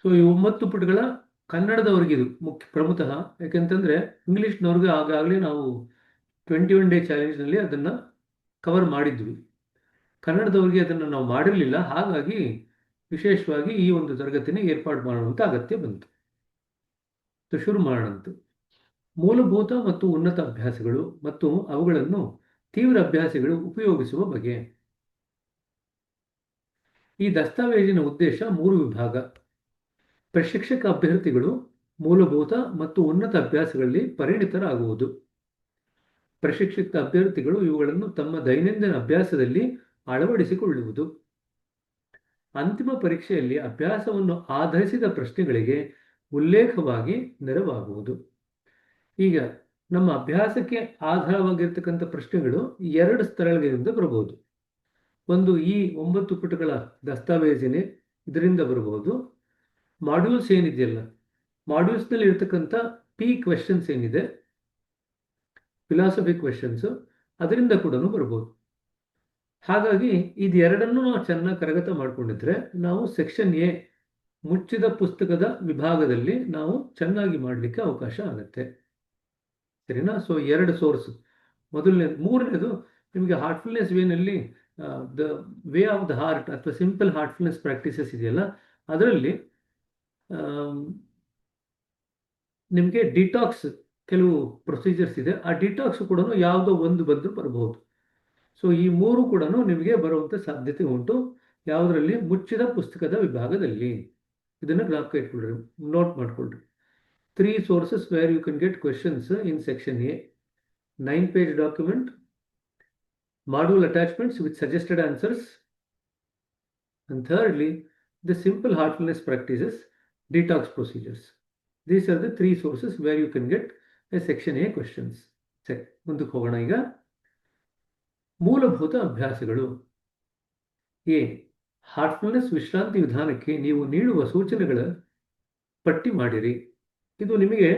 So ಈ 9 ಪುಟಗಳ ಕನ್ನಡದವರೆಗಿದು ಪ್ರಮುಖ. ಯಾಕೆಂತಂದ್ರೆ ಇಂಗ್ಲಿಷ್ನವ್ರಿಗೆ ಆಗಾಗಲೇ ನಾವು 21 ಡೇ ಚಾಲೆಂಜ್ನಲ್ಲಿ ಅದನ್ನು ಕವರ್ ಮಾಡಿದ್ವಿ. ಕನ್ನಡದವರಿಗೆ ಅದನ್ನು ನಾವು ಮಾಡಿರಲಿಲ್ಲ. ಹಾಗಾಗಿ ವಿಶೇಷವಾಗಿ ಈ ಒಂದು ತರಗತಿನ ಏರ್ಪಾಡು ಮಾಡುವಂಥ ಅಗತ್ಯ ಬಂತು. ಶುರು ಮಾಡೋಣಂತೆ. ಮೂಲಭೂತ ಮತ್ತು ಉನ್ನತ ಅಭ್ಯಾಸಗಳು ಮತ್ತು ಅವುಗಳನ್ನು ತೀವ್ರ ಅಭ್ಯಾಸಗಳು ಉಪಯೋಗಿಸುವ ಬಗೆ. ಈ ದಸ್ತಾವೇಜಿನ ಉದ್ದೇಶ 3 ವಿಭಾಗ. ಪ್ರಶಿಕ್ಷಕ ಅಭ್ಯರ್ಥಿಗಳು ಮೂಲಭೂತ ಮತ್ತು ಉನ್ನತ ಅಭ್ಯಾಸಗಳಲ್ಲಿ ಪರಿಣಿತರಾಗುವುದು. ಪ್ರಶಿಕ್ಷಕ ಅಭ್ಯರ್ಥಿಗಳು ಇವುಗಳನ್ನು ತಮ್ಮ ದೈನಂದಿನ ಅಭ್ಯಾಸದಲ್ಲಿ ಅಳವಡಿಸಿಕೊಳ್ಳುವುದು. ಅಂತಿಮ ಪರೀಕ್ಷೆಯಲ್ಲಿ ಅಭ್ಯಾಸವನ್ನು ಆಧರಿಸಿದ ಪ್ರಶ್ನೆಗಳಿಗೆ ಉಲ್ಲೇಖವಾಗಿ ನೆರವಾಗುವುದು. ಈಗ ನಮ್ಮ ಅಭ್ಯಾಸಕ್ಕೆ ಆಧಾರವಾಗಿರ್ತಕ್ಕಂಥ ಪ್ರಶ್ನೆಗಳು 2 ಸ್ತರಗಳಿಂದ ಬರಬಹುದು. ಒಂದು ಈ 9 ಪುಟಗಳ ದಸ್ತಾವೇಜಿನ ಇದರಿಂದ ಬರಬಹುದು. ಮಾಡ್ಯೂಲ್ಸ್ ಏನಿದೆಯಲ್ಲ, ಮಾಡ್ಯೂಲ್ಸ್ನಲ್ಲಿ ಇರ್ತಕ್ಕಂಥ ಕ್ವೆಶನ್ಸ್ ಏನಿದೆ, ಫಿಲಾಸಫಿ ಕ್ವೆಶನ್ಸ್, ಅದರಿಂದ ಕೂಡ ಬರ್ಬೋದು. ಹಾಗಾಗಿ ಇದೆರಡನ್ನೂ ನಾವು ಚೆನ್ನಾಗಿ ಕರಗತ ಮಾಡಿಕೊಂಡಿದ್ರೆ ನಾವು ಸೆಕ್ಷನ್ ಎ ಮುಚ್ಚಿದ ಪುಸ್ತಕದ ವಿಭಾಗದಲ್ಲಿ ನಾವು ಚೆನ್ನಾಗಿ ಮಾಡಲಿಕ್ಕೆ ಅವಕಾಶ ಆಗುತ್ತೆ. ಸರಿನಾ? So 2 source. ಮೂರನೇದು ನಿಮಗೆ ಹಾರ್ಟ್ಫುಲ್ನೆಸ್ ವೇನಲ್ಲಿ the way of the heart ಅಥವಾ ಸಿಂಪಲ್ ಹಾರ್ಟ್ಫುಲ್ನೆಸ್ ಪ್ರಾಕ್ಟೀಸಸ್ ಇದೆಯಲ್ಲ, ಅದರಲ್ಲಿ ನಿಮಗೆ ಡಿಟಾಕ್ಸ್ ಕೆಲವು ಪ್ರೊಸೀಜರ್ಸ್ ಇದೆ. ಆ ಡಿಟಾಕ್ಸ್ ಕೂಡ ಯಾವುದೋ ಒಂದು ಬಂದರೂ ಬರಬಹುದು. ಸೊ ಈ 3 ಕೂಡ ನಿಮಗೆ ಬರುವಂಥ ಸಾಧ್ಯತೆ ಉಂಟು. ಯಾವುದರಲ್ಲಿ? ಮುಚ್ಚಿದ ಪುಸ್ತಕದ ವಿಭಾಗದಲ್ಲಿ. ಇದನ್ನು ಜ್ಞಾಪಕ ಇಟ್ಕೊಳ್ರಿ, ನೋಟ್ ಮಾಡ್ಕೊಳ್ರಿ. 3 sources where you can get questions in section A. 9-page document, module attachments with suggested answers, and thirdly, the simple heartfulness practices, detox procedures. These are the 3 sources where you can get a section A questions. ಸರಿ, ಮುಂದಕ್ಕೆ ಹೋಗೋಣ. ಈಗ ಮೂಲಭೂತ ಅಭ್ಯಾಸಗಳು. A. Heartfulness ವಿಶ್ರಾಂತಿ ವಿಧಾನಕ್ಕೆ ನೀವು ನೀಡುವ ಸೂಚನೆಗಳ ಪಟ್ಟಿ ಮಾಡಿರಿ. ಇದು ನಿಮಗೆ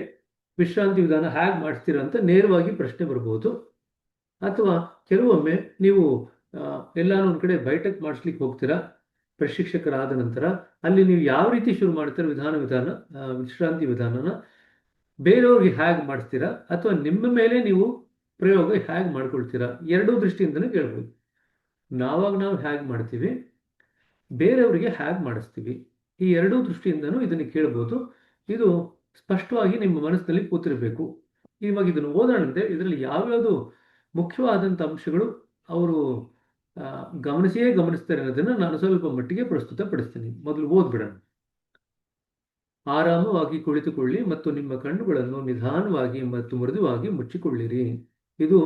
ವಿಶ್ರಾಂತಿ ವಿಧಾನ ಹೇಗೆ ಮಾಡಿಸ್ತೀರಾ ಅಂತ ನೇರವಾಗಿ ಪ್ರಶ್ನೆ ಬರ್ಬೋದು. ಅಥವಾ ಕೆಲವೊಮ್ಮೆ ನೀವು ಎಲ್ಲಾನು ಒಂದು ಕಡೆ ಬೈಟಕ್ ಮಾಡಿಸ್ಲಿಕ್ಕೆ ಹೋಗ್ತೀರಾ ಪ್ರಶಿಕ್ಷಕರಾದ ನಂತರ, ಅಲ್ಲಿ ನೀವು ಯಾವ ರೀತಿ ಶುರು ಮಾಡ್ತೀರಾ ವಿಶ್ರಾಂತಿ ವಿಧಾನನ, ಬೇರೆಯವ್ರಿಗೆ ಹೇಗೆ ಮಾಡಿಸ್ತೀರಾ ಅಥವಾ ನಿಮ್ಮ ಮೇಲೆ ನೀವು ಪ್ರಯೋಗ ಹೇಗೆ ಮಾಡ್ಕೊಳ್ತೀರಾ, ಎರಡೂ ದೃಷ್ಟಿಯಿಂದಲೇ ಕೇಳ್ಬೋದು. ನಾವು ಹೇಗೆ ಮಾಡ್ತೀವಿ, ಬೇರೆಯವರಿಗೆ ಹೇಗೆ ಮಾಡಿಸ್ತೀವಿ, ಈ ಎರಡೂ ದೃಷ್ಟಿಯಿಂದನೂ ಇದನ್ನು ಕೇಳ್ಬೋದು. ಇದು ಸ್ಪಷ್ಟವಾಗಿ ನಿಮ್ಮ ಮನಸ್ಸಿನಲ್ಲಿ ಕೂತಿರಬೇಕು. ಇವಾಗ ಇದನ್ನು ಓದೋಣಂತೆ. ಇದರಲ್ಲಿ ಯಾವ್ಯಾವುದು ಮುಖ್ಯವಾದಂಥ ಅಂಶಗಳು ಅವರು ಗಮನಿಸ್ತಾರೆ ಅನ್ನೋದನ್ನು ನಾನು ಸ್ವಲ್ಪ ಮಟ್ಟಿಗೆ ಪ್ರಸ್ತುತಪಡಿಸ್ತೀನಿ. ಮೊದಲು ಓದ್ಬಿಡೋಣ. ಆರಾಮವಾಗಿ ಕುಳಿತುಕೊಳ್ಳಿ ಮತ್ತು ನಿಮ್ಮ ಕಣ್ಣುಗಳನ್ನು ನಿಧಾನವಾಗಿ ಮತ್ತು ಮೃದುವಾಗಿ ಮುಚ್ಚಿಕೊಳ್ಳಿರಿ. ಇದು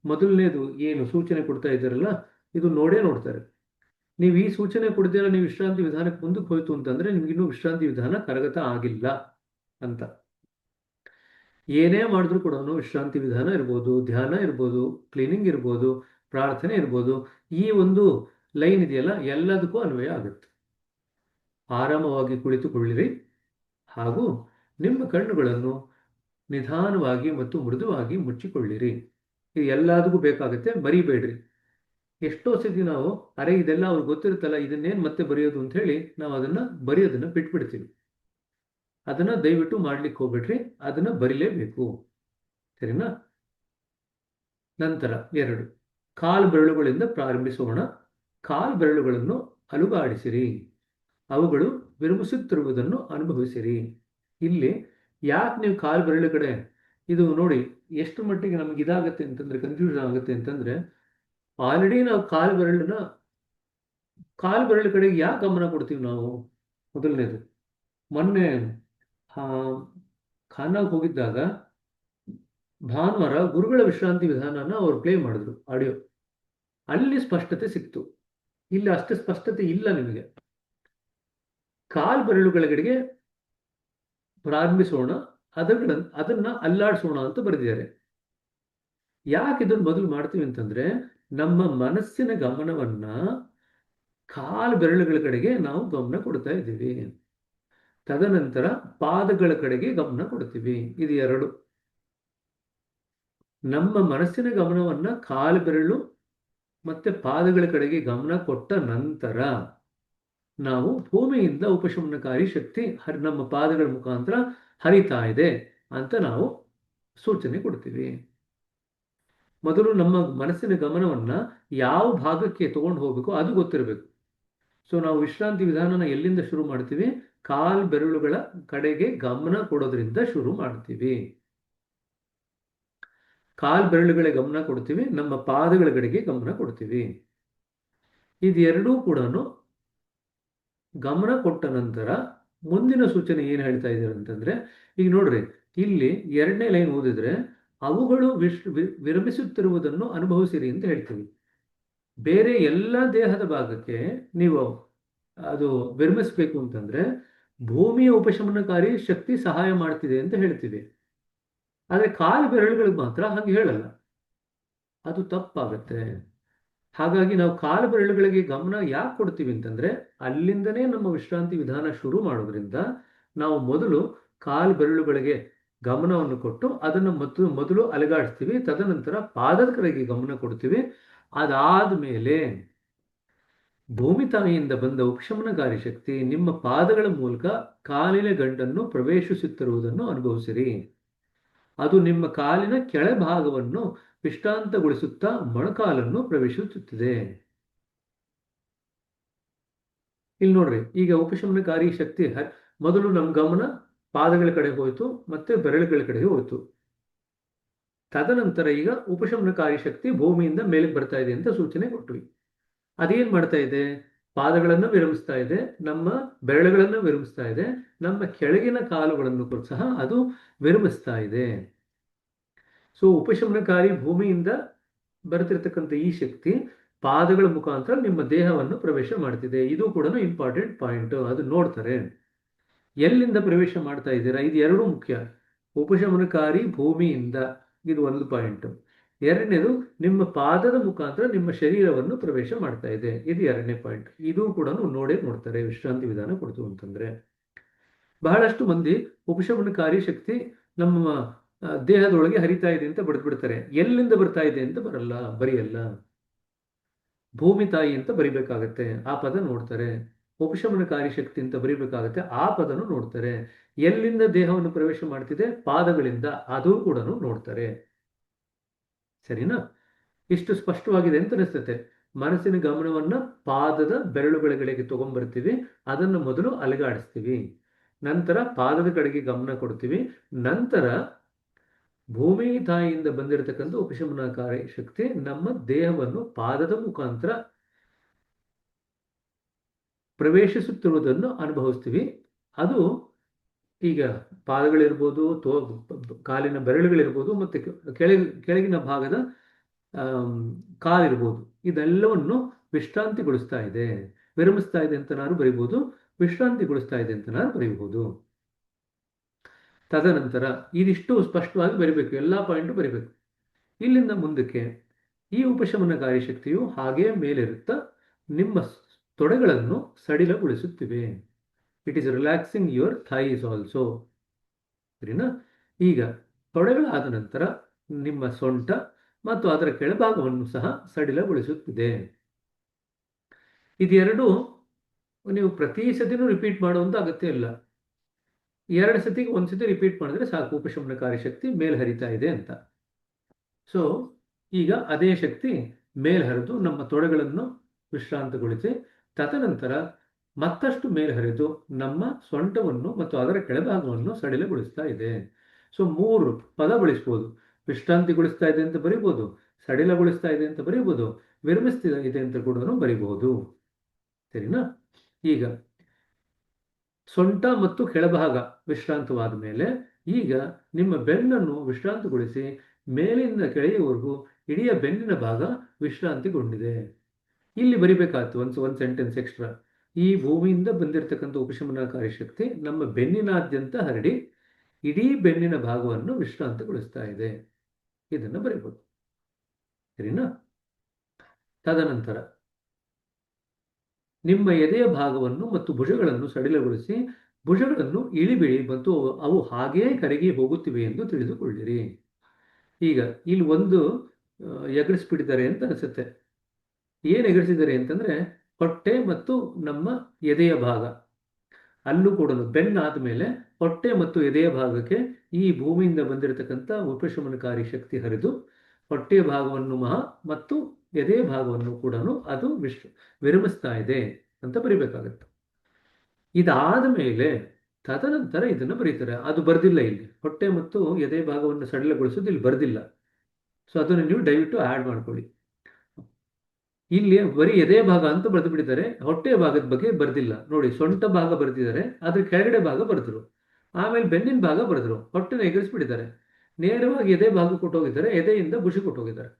ಮೊದಲನೇದು. ಏನು ಸೂಚನೆ ಕೊಡ್ತಾ ಇದ್ದಾರಲ್ಲ, ಇದು ನೋಡ್ತಾರೆ. ನೀವು ಈ ಸೂಚನೆ ಕೊಡ್ತೀರ, ನೀವು ವಿಶ್ರಾಂತಿ ವಿಧಾನಕ್ಕೆ ಮುಂದಕ್ಕೆ ಹೋಯ್ತು ಅಂತಂದ್ರೆ ನಿಮ್ಗಿನ್ನೂ ವಿಶ್ರಾಂತಿ ವಿಧಾನ ಕರಗತ ಆಗಿಲ್ಲ ಅಂತ. ಏನೇ ಮಾಡಿದ್ರು ಕೂಡ ವಿಶ್ರಾಂತಿ ವಿಧಾನ ಇರ್ಬೋದು, ಧ್ಯಾನ ಇರ್ಬೋದು, ಕ್ಲೀನಿಂಗ್ ಇರ್ಬೋದು, ಪ್ರಾರ್ಥನೆ ಇರ್ಬೋದು, ಈ ಒಂದು ಲೈನ್ ಇದೆಯಲ್ಲ ಎಲ್ಲದಕ್ಕೂ ಅನ್ವಯ ಆಗುತ್ತೆ. ಆರಾಮವಾಗಿ ಕುಳಿತುಕೊಳ್ಳಿರಿ ಹಾಗೂ ನಿಮ್ಮ ಕಣ್ಣುಗಳನ್ನು ನಿಧಾನವಾಗಿ ಮತ್ತು ಮೃದುವಾಗಿ ಮುಚ್ಚಿಕೊಳ್ಳಿರಿ. ಇದು ಎಲ್ಲದಕ್ಕೂ ಬೇಕಾಗುತ್ತೆ, ಬರೀಬೇಡ್ರಿ. ಎಷ್ಟೋ ಸತಿ ನಾವು ಇದೆಲ್ಲ ಅವ್ರಿಗೆ ಗೊತ್ತಿರುತ್ತಲ್ಲ, ಇದನ್ನೇನು ಮತ್ತೆ ಬರೆಯೋದು ಅಂತ ಹೇಳಿ ನಾವು ಬರೆಯೋದನ್ನ ಬಿಟ್ಬಿಡ್ತೀವಿ. ಅದನ್ನ ದಯವಿಟ್ಟು ಮಾಡ್ಲಿಕ್ಕೆ ಹೋಗ್ಬಿಟ್ರಿ, ಅದನ್ನ ಬರಿಲೇಬೇಕು. ಸರಿನಾ? ನಂತರ 2, ಕಾಲು ಬೆರಳುಗಳಿಂದ ಪ್ರಾರಂಭಿಸೋಣ. ಕಾಲು ಬೆರಳುಗಳನ್ನು ಅಲುಗಾಡಿಸಿರಿ, ಅವುಗಳು ವಿರಮಿಸುತ್ತಿರುವುದನ್ನು ಅನುಭವಿಸಿರಿ. ಇಲ್ಲಿ ಯಾಕೆ ನೀವು ಕಾಲು ಬೆರಳು ಕಡೆ, ಇದು ನೋಡಿ ಎಷ್ಟು ಮಟ್ಟಿಗೆ ನಮ್ಗೆ ಇದಾಗತ್ತೆ ಅಂತಂದ್ರೆ, ಕನ್ಫ್ಯೂಷನ್ ಆಗುತ್ತೆ ಅಂತಂದ್ರೆ, ಆಲ್ರೆಡಿ ನಾವು ಕಾಲು ಬೆರಳು ಕಡೆಗೆ ಯಾಕೆ ಗಮನ ಕೊಡ್ತೀವಿ ನಾವು? ಮೊದಲನೇದು, ಮೊನ್ನೆ ಖಾನಾಗ್ ಹೋಗಿದ್ದಾಗ ಭಾನುವಾರ ಗುರುಗಳ ವಿಶ್ರಾಂತಿ ವಿಧಾನನ ಅವ್ರು ಪ್ಲೇ ಮಾಡಿದ್ರು ಆಡಿಯೋ. ಅಲ್ಲಿ ಸ್ಪಷ್ಟತೆ ಸಿಕ್ತು. ಇಲ್ಲಿ ಅಷ್ಟು ಸ್ಪಷ್ಟತೆ ಇಲ್ಲ ನಿಮಗೆ. ಕಾಲು ಬೆರಳುಗಳಿಗೆ ಪ್ರಾರಂಭಿಸೋಣ, ಅದನ್ನ ಅಲ್ಲಾಡಿಸೋಣ ಅಂತ ಬರೆದಿದ್ದಾರೆ. ಯಾಕೆ ಇದನ್ನು ಮೊದಲು ಮಾಡ್ತೀವಿ ಅಂತಂದ್ರೆ, ನಮ್ಮ ಮನಸ್ಸಿನ ಗಮನವನ್ನ ಕಾಲು ಬೆರಳುಗಳ ಕಡೆಗೆ ನಾವು ಗಮನ ಕೊಡ್ತಾ ಇದ್ದೀವಿ. ತದನಂತರ ಪಾದಗಳ ಕಡೆಗೆ ಗಮನ ಕೊಡ್ತೀವಿ. ಇದು 2. ನಮ್ಮ ಮನಸ್ಸಿನ ಗಮನವನ್ನ ಕಾಲು ಬೆರಳು ಮತ್ತೆ ಪಾದಗಳ ಕಡೆಗೆ ಗಮನ ಕೊಟ್ಟ ನಂತರ ನಾವು ಭೂಮಿಯಿಂದ ಉಪಶಮನಕಾರಿ ಶಕ್ತಿ ನಮ್ಮ ಪಾದಗಳ ಮುಖಾಂತರ ಹರಿತಾ ಇದೆ ಅಂತ ನಾವು ಸೂಚನೆ ಕೊಡ್ತೀವಿ. ಮೊದಲು ನಮ್ಮ ಮನಸ್ಸಿನ ಗಮನವನ್ನ ಯಾವ ಭಾಗಕ್ಕೆ ತಗೊಂಡು ಹೋಗ್ಬೇಕು ಅದು ಗೊತ್ತಿರಬೇಕು. ಸೊ ನಾವು ವಿಶ್ರಾಂತಿ ವಿಧಾನನ ಎಲ್ಲಿಂದ ಶುರು ಮಾಡ್ತೀವಿ? ಕಾಲ್ ಬೆರಳುಗಳ ಕಡೆಗೆ ಗಮನ ಕೊಡೋದ್ರಿಂದ ಶುರು ಮಾಡ್ತೀವಿ. ಕಾಲ್ ಬೆರಳುಗಳ ಗಮನ ಕೊಡ್ತೀವಿ, ನಮ್ಮ ಪಾದಗಳ ಕಡೆಗೆ ಗಮನ ಕೊಡ್ತೀವಿ. ಇದೆರಡೂ ಕೂಡ ಗಮನ ಕೊಟ್ಟ ನಂತರ ಮುಂದಿನ ಸೂಚನೆ ಏನು ಹೇಳ್ತಾ ಇದ್ದಾರೆ ಅಂತಂದ್ರೆ, ಈಗ ನೋಡ್ರಿ, ಇಲ್ಲಿ 2ನೇ ಲೈನ್ ಓದಿದ್ರೆ ಅವುಗಳು ವಿರಮಿಸುತ್ತಿರುವುದನ್ನು ಅನುಭವಿಸಿರಿ ಅಂತ ಹೇಳ್ತೀವಿ. ಬೇರೆ ಎಲ್ಲ ದೇಹದ ಭಾಗಕ್ಕೆ ನೀವು ಅದು ವಿರಮಿಸ್ಬೇಕು ಅಂತಂದ್ರೆ ಭೂಮಿಯ ಉಪಶಮನಕಾರಿ ಶಕ್ತಿ ಸಹಾಯ ಮಾಡ್ತಿದೆ ಅಂತ ಹೇಳ್ತೀವಿ. ಆದ್ರೆ ಕಾಲು ಬೆರಳುಗಳಿಗೆ ಮಾತ್ರ ಹಾಗೆ ಹೇಳಲ್ಲ, ಅದು ತಪ್ಪಾಗತ್ತೆ. ಹಾಗಾಗಿ ನಾವು ಕಾಲು ಬೆರಳುಗಳಿಗೆ ಗಮನ ಯಾಕೆ ಕೊಡ್ತೀವಿ ಅಂತಂದ್ರೆ, ಅಲ್ಲಿಂದನೇ ನಮ್ಮ ವಿಶ್ರಾಂತಿ ವಿಧಾನ ಶುರು ಮಾಡೋದ್ರಿಂದ ನಾವು ಮೊದಲು ಕಾಲು ಬೆರಳುಗಳಿಗೆ ಗಮನವನ್ನು ಕೊಟ್ಟು ಅದನ್ನು ಮೊದಲು ಅಲುಗಾಡಿಸ್ತೀವಿ. ತದನಂತರ ಪಾದದ ಕಡೆಗೆ ಗಮನ ಕೊಡ್ತೀವಿ. ಅದಾದ ಮೇಲೆ ಭೂಮಿ ತಾಯಿಯಿಂದ ಬಂದ ಉಪಶಮನಕಾರಿ ಶಕ್ತಿ ನಿಮ್ಮ ಪಾದಗಳ ಮೂಲಕ ಕಾಲಿನ ಗಂಟನ್ನು ಪ್ರವೇಶಿಸುತ್ತಿರುವುದನ್ನು ಅನುಭವಿಸಿರಿ. ಅದು ನಿಮ್ಮ ಕಾಲಿನ ಕೆಳಭಾಗವನ್ನು ವಿಶ್ರಾಂತಗೊಳಿಸುತ್ತಾ ಮೊಣಕಾಲನ್ನು ಪ್ರವೇಶಿಸುತ್ತಿದೆ. ಇಲ್ಲಿ ನೋಡ್ರಿ, ಈಗ ಉಪಶಮನಕಾರಿ ಶಕ್ತಿ ಮೊದಲು ನಮ್ಮ ಗಮನ ಪಾದಗಳ ಕಡೆ ಹೋಯಿತು, ಮತ್ತೆ ಬೆರಳುಗಳ ಕಡೆಗೆ ಹೋಯಿತು. ತದನಂತರ ಈಗ ಉಪಶಮನಕಾರಿ ಶಕ್ತಿ ಭೂಮಿಯಿಂದ ಮೇಲೆ ಬರ್ತಾ ಇದೆ ಅಂತ ಸೂಚನೆ ಕೊಟ್ವಿ. ಅದೇನ್ ಮಾಡ್ತಾ ಇದೆ? ಪಾದಗಳನ್ನು ವಿರಮಿಸ್ತಾ ಇದೆ, ನಮ್ಮ ಬೆರಳುಗಳನ್ನು ವಿರಮಿಸ್ತಾ ಇದೆ, ನಮ್ಮ ಕೆಳಗಿನ ಕಾಲುಗಳನ್ನು ಸಹ ಅದು ವಿರಮಿಸ್ತಾ ಇದೆ. ಸೊ ಉಪಶಮನಕಾರಿ ಭೂಮಿಯಿಂದ ಬರ್ತಿರ್ತಕ್ಕಂಥ ಈ ಶಕ್ತಿ ಪಾದಗಳ ಮುಖಾಂತರ ನಿಮ್ಮ ದೇಹವನ್ನು ಪ್ರವೇಶ ಮಾಡ್ತಿದೆ. ಇದು ಕೂಡ ಇಂಪಾರ್ಟೆಂಟ್ ಪಾಯಿಂಟ್, ಅದು ನೋಡ್ತಾರೆ. ಎಲ್ಲಿಂದ ಪ್ರವೇಶ ಮಾಡ್ತಾ ಇದ್ದೀರಾ, ಇದು ಎರಡೂ ಮುಖ್ಯ. ಉಪಶಮನಕಾರಿ ಭೂಮಿಯಿಂದ, ಇದು ಒಂದು ಪಾಯಿಂಟ್. ಎರಡನೇದು, ನಿಮ್ಮ ಪಾದದ ಮುಖಾಂತರ ನಿಮ್ಮ ಶರೀರವನ್ನು ಪ್ರವೇಶ ಮಾಡ್ತಾ ಇದೆ, ಇದು ಎರಡನೇ ಪಾಯಿಂಟ್. ಇದು ಕೂಡ ನೋಡ್ತಾರೆ ವಿಶ್ರಾಂತಿ ವಿಧಾನ ಕೊಡ್ತು ಅಂತಂದ್ರೆ. ಬಹಳಷ್ಟು ಮಂದಿ ಉಪಶಮನಕಾರಿ ಶಕ್ತಿ ನಮ್ಮ ದೇಹದೊಳಗೆ ಹರಿತಾ ಇದೆ ಅಂತ ಬರೆದ್ಬಿಡ್ತಾರೆ. ಎಲ್ಲಿಂದ ಬರ್ತಾ ಇದೆ ಅಂತ ಬರೆಯಲ್ಲ. ಭೂಮಿ ತಾಯಿ ಅಂತ ಬರಿಬೇಕಾಗತ್ತೆ, ಆ ಪದ ನೋಡ್ತಾರೆ. ಉಪಶಮನಕಾರಿ ಶಕ್ತಿ ಅಂತ ಬರಿಬೇಕಾಗತ್ತೆ, ಆ ಪದನು ನೋಡ್ತಾರೆ. ಎಲ್ಲಿಂದ ದೇಹವನ್ನು ಪ್ರವೇಶ ಮಾಡ್ತಿದೆ? ಪಾದಗಳಿಂದ, ಅದು ಕೂಡ ನೋಡ್ತಾರೆ. ಸರಿನಾ? ಇಷ್ಟು ಸ್ಪಷ್ಟವಾಗಿದೆ ಅಂತ ಅನಿಸ್ತತೆ. ಮನಸ್ಸಿನ ಗಮನವನ್ನ ಪಾದದ ಬೆರಳುಗಳಿಗೆ ತಗೊಂಡ್ಬರ್ತೀವಿ, ಅದನ್ನು ಮೊದಲು ಅಲುಗಾಡಿಸ್ತೀವಿ, ನಂತರ ಪಾದದ ಕಡೆಗೆ ಗಮನ ಕೊಡ್ತೀವಿ, ನಂತರ ಭೂಮಿ ತಾಯಿಯಿಂದ ಬಂದಿರತಕ್ಕಂಥ ಉಪಶಮನಕಾರಿ ಶಕ್ತಿ ನಮ್ಮ ದೇಹವನ್ನು ಪಾದದ ಮುಖಾಂತರ ಪ್ರವೇಶಿಸುತ್ತಿರುವುದನ್ನು ಅನುಭವಿಸ್ತೀವಿ. ಅದು ಈಗ ಪಾದಗಳಿರ್ಬೋದು, ಕಾಲಿನ ಬೆರಳುಗಳಿರ್ಬೋದು, ಮತ್ತೆ ಕೆಳಗಿನ ಭಾಗದ ಕಾಲಿರ್ಬೋದು, ಇದೆಲ್ಲವನ್ನು ವಿಶ್ರಾಂತಿಗೊಳಿಸ್ತಾ ಇದೆ. ವಿರಮಿಸ್ತಾ ಇದೆ ಅಂತ ನಾನು ಬರೀಬಹುದು, ವಿಶ್ರಾಂತಿಗೊಳಿಸ್ತಾ ಇದೆ ಅಂತ ನಾನು ಬರೀಬಹುದು. ತದನಂತರ ಇದಿಷ್ಟು ಸ್ಪಷ್ಟವಾಗಿ ಬರಿಬೇಕು, ಎಲ್ಲಾ ಪಾಯಿಂಟು ಬರಿಬೇಕು. ಇಲ್ಲಿಂದ ಮುಂದಕ್ಕೆ ಈ ಉಪಶಮನಕಾರಿ ಶಕ್ತಿಯು ಹಾಗೇ ಮೇಲಿರುತ್ತಾ ನಿಮ್ಮ ತೊಡೆಗಳನ್ನು ಸಡಿಲಗೊಳಿಸುತ್ತಿವೆ. It is relaxing your thighs also. ಸರಿನಾ? ಈಗ ತೊಡೆಗಳಾದ ನಂತರ ನಿಮ್ಮ ಸೊಂಟ ಮತ್ತು ಅದರ ಕೆಳಭಾಗವನ್ನು ಸಹ ಸಡಿಲಗೊಳಿಸುತ್ತಿದೆ. ಇದೆರಡು ನೀವು ಪ್ರತಿ ಸತಿನೂ ರಿಪೀಟ್ ಮಾಡುವಂತ ಅಗತ್ಯ ಇಲ್ಲ. 2 ಸತಿಗೆ 1 ಸತಿ ರಿಪೀಟ್ ಮಾಡಿದ್ರೆ ಸಾಕು, ಉಪಶಮನಕಾರಿ ಶಕ್ತಿ ಮೇಲ್ ಹರಿತಾ ಇದೆ ಅಂತ. ಸೊ ಈಗ ಅದೇ ಶಕ್ತಿ ಮೇಲ್ ಹರಿದು ನಮ್ಮ ತೊಡೆಗಳನ್ನು ವಿಶ್ರಾಂತಗೊಳಿಸಿ, ತದನಂತರ ಮತ್ತಷ್ಟು ಮೇಲ್ ಹರಿದು ನಮ್ಮ ಸೊಂಟವನ್ನು ಮತ್ತು ಅದರ ಕೆಳಭಾಗವನ್ನು ಸಡಿಲಗೊಳಿಸ್ತಾ ಇದೆ. ಸೊ 3 ಪದ ಬಳಸ್ಬೋದು. ವಿಶ್ರಾಂತಿಗೊಳಿಸ್ತಾ ಇದೆ ಅಂತ ಬರೀಬಹುದು, ಸಡಿಲಗೊಳಿಸ್ತಾ ಇದೆ ಅಂತ ಬರೀಬಹುದು, ವಿರಮಿಸ್ತಾ ಇದೆ ಅಂತ ಕೂಡ ಬರೀಬಹುದು. ಸರಿನಾ? ಈಗ ಸೊಂಟ ಮತ್ತು ಕೆಳಭಾಗ ವಿಶ್ರಾಂತವಾದ ಮೇಲೆ ಈಗ ನಿಮ್ಮ ಬೆನ್ನನ್ನು ವಿಶ್ರಾಂತಗೊಳಿಸಿ ಮೇಲಿಂದ ಕೆಳಗೆವರೆಗೂ ಇಡೀ ಬೆನ್ನಿನ ಭಾಗ ವಿಶ್ರಾಂತಿಗೊಂಡಿದೆ. ಇಲ್ಲಿ ಬರಿಬೇಕಾಯ್ತು ಒಂದು ಸೆಂಟೆನ್ಸ್ ಎಕ್ಸ್ಟ್ರಾ. ಈ ಭೂಮಿಯಿಂದ ಬಂದಿರತಕ್ಕಂಥ ಉಪಶಮನಕಾರಿ ಶಕ್ತಿ ನಮ್ಮ ಬೆನ್ನಿನಾದ್ಯಂತ ಹರಡಿ ಇಡೀ ಬೆನ್ನಿನ ಭಾಗವನ್ನು ವಿಶ್ರಾಂತಿಗೊಳಿಸ್ತಾ ಇದೆ. ಇದನ್ನು ಬರೀಬಹುದು. ಸರಿನಾ? ತದನಂತರ ನಿಮ್ಮ ಎದೆಯ ಭಾಗವನ್ನು ಮತ್ತು ಭುಜಗಳನ್ನು ಸಡಿಲಗೊಳಿಸಿ ಭುಜಗಳನ್ನು ಇಳಿಬಿಳಿ ಮತ್ತು ಅವು ಹಾಗೇ ಕರಗಿ ಹೋಗುತ್ತಿವೆ ಎಂದು ತಿಳಿದುಕೊಳ್ಳಿರಿ. ಈಗ ಇಲ್ಲಿ ಒಂದು ಎಗರಿಸ್ಬಿಟ್ಟಿದ್ದಾರೆ ಅಂತ ಅನಿಸುತ್ತೆ. ಏನು ಎಗರಿಸಿದ್ದಾರೆ ಅಂತಂದ್ರೆ, ಹೊಟ್ಟೆ ಮತ್ತು ನಮ್ಮ ಎದೆಯ ಭಾಗ ಅಲ್ಲೂ ಕೂಡ ಬೆನ್ನಾದ ಮೇಲೆ ಹೊಟ್ಟೆ ಮತ್ತು ಎದೆಯ ಭಾಗಕ್ಕೆ ಈ ಭೂಮಿಯಿಂದ ಬಂದಿರತಕ್ಕಂಥ ಉಪಶಮನಕಾರಿ ಶಕ್ತಿ ಹರಿದು ಹೊಟ್ಟೆಯ ಭಾಗವನ್ನು ಮತ್ತು ಎದೆಯ ಭಾಗವನ್ನು ಕೂಡ ಅದು ವಿರಮಿಸ್ತಾ ಇದೆ ಅಂತ ಬರಿಬೇಕಾಗತ್ತೆ. ಇದಾದ ಮೇಲೆ ತದನಂತರ ಇದನ್ನು ಬರೀತಾರೆ. ಅದು ಬರ್ದಿಲ್ಲ ಇಲ್ಲಿ, ಹೊಟ್ಟೆ ಮತ್ತು ಎದೆ ಭಾಗವನ್ನು ಸಡಿಲಗೊಳಿಸೋದು ಇಲ್ಲಿ ಬರ್ದಿಲ್ಲ. ಸೊ ಅದನ್ನು ನೀವು ದಯವಿಟ್ಟು ಆ್ಯಡ್ ಮಾಡ್ಕೊಳ್ಳಿ. ಇಲ್ಲಿ ಬರೀ ಎದೆ ಭಾಗ ಅಂತ ಬರೆದು ಬಿಟ್ಟಿದ್ದಾರೆ, ಹೊಟ್ಟೆಯ ಭಾಗದ ಬಗ್ಗೆ ಬರ್ದಿಲ್ಲ. ನೋಡಿ, ಸೊಂಟ ಭಾಗ ಬರೆದಿದ್ದಾರೆ, ಅದ್ರ ಕೆಳಗಡೆ ಭಾಗ ಬರೆದ್ರು. ಆಮೇಲೆ ಬೆನ್ನಿನ ಭಾಗ ಬರೆದ್ರು, ಹೊಟ್ಟೆನ ಎಗರಿಸ್ಬಿಟ್ಟಿದ್ದಾರೆ. ನೇರವಾಗಿ ಎದೆ ಭಾಗ ಕೊಟ್ಟೋಗಿದ್ದಾರೆ, ಎದೆಯಿಂದ ಭುಜ ಕೊಟ್ಟೋಗಿದ್ದಾರೆ.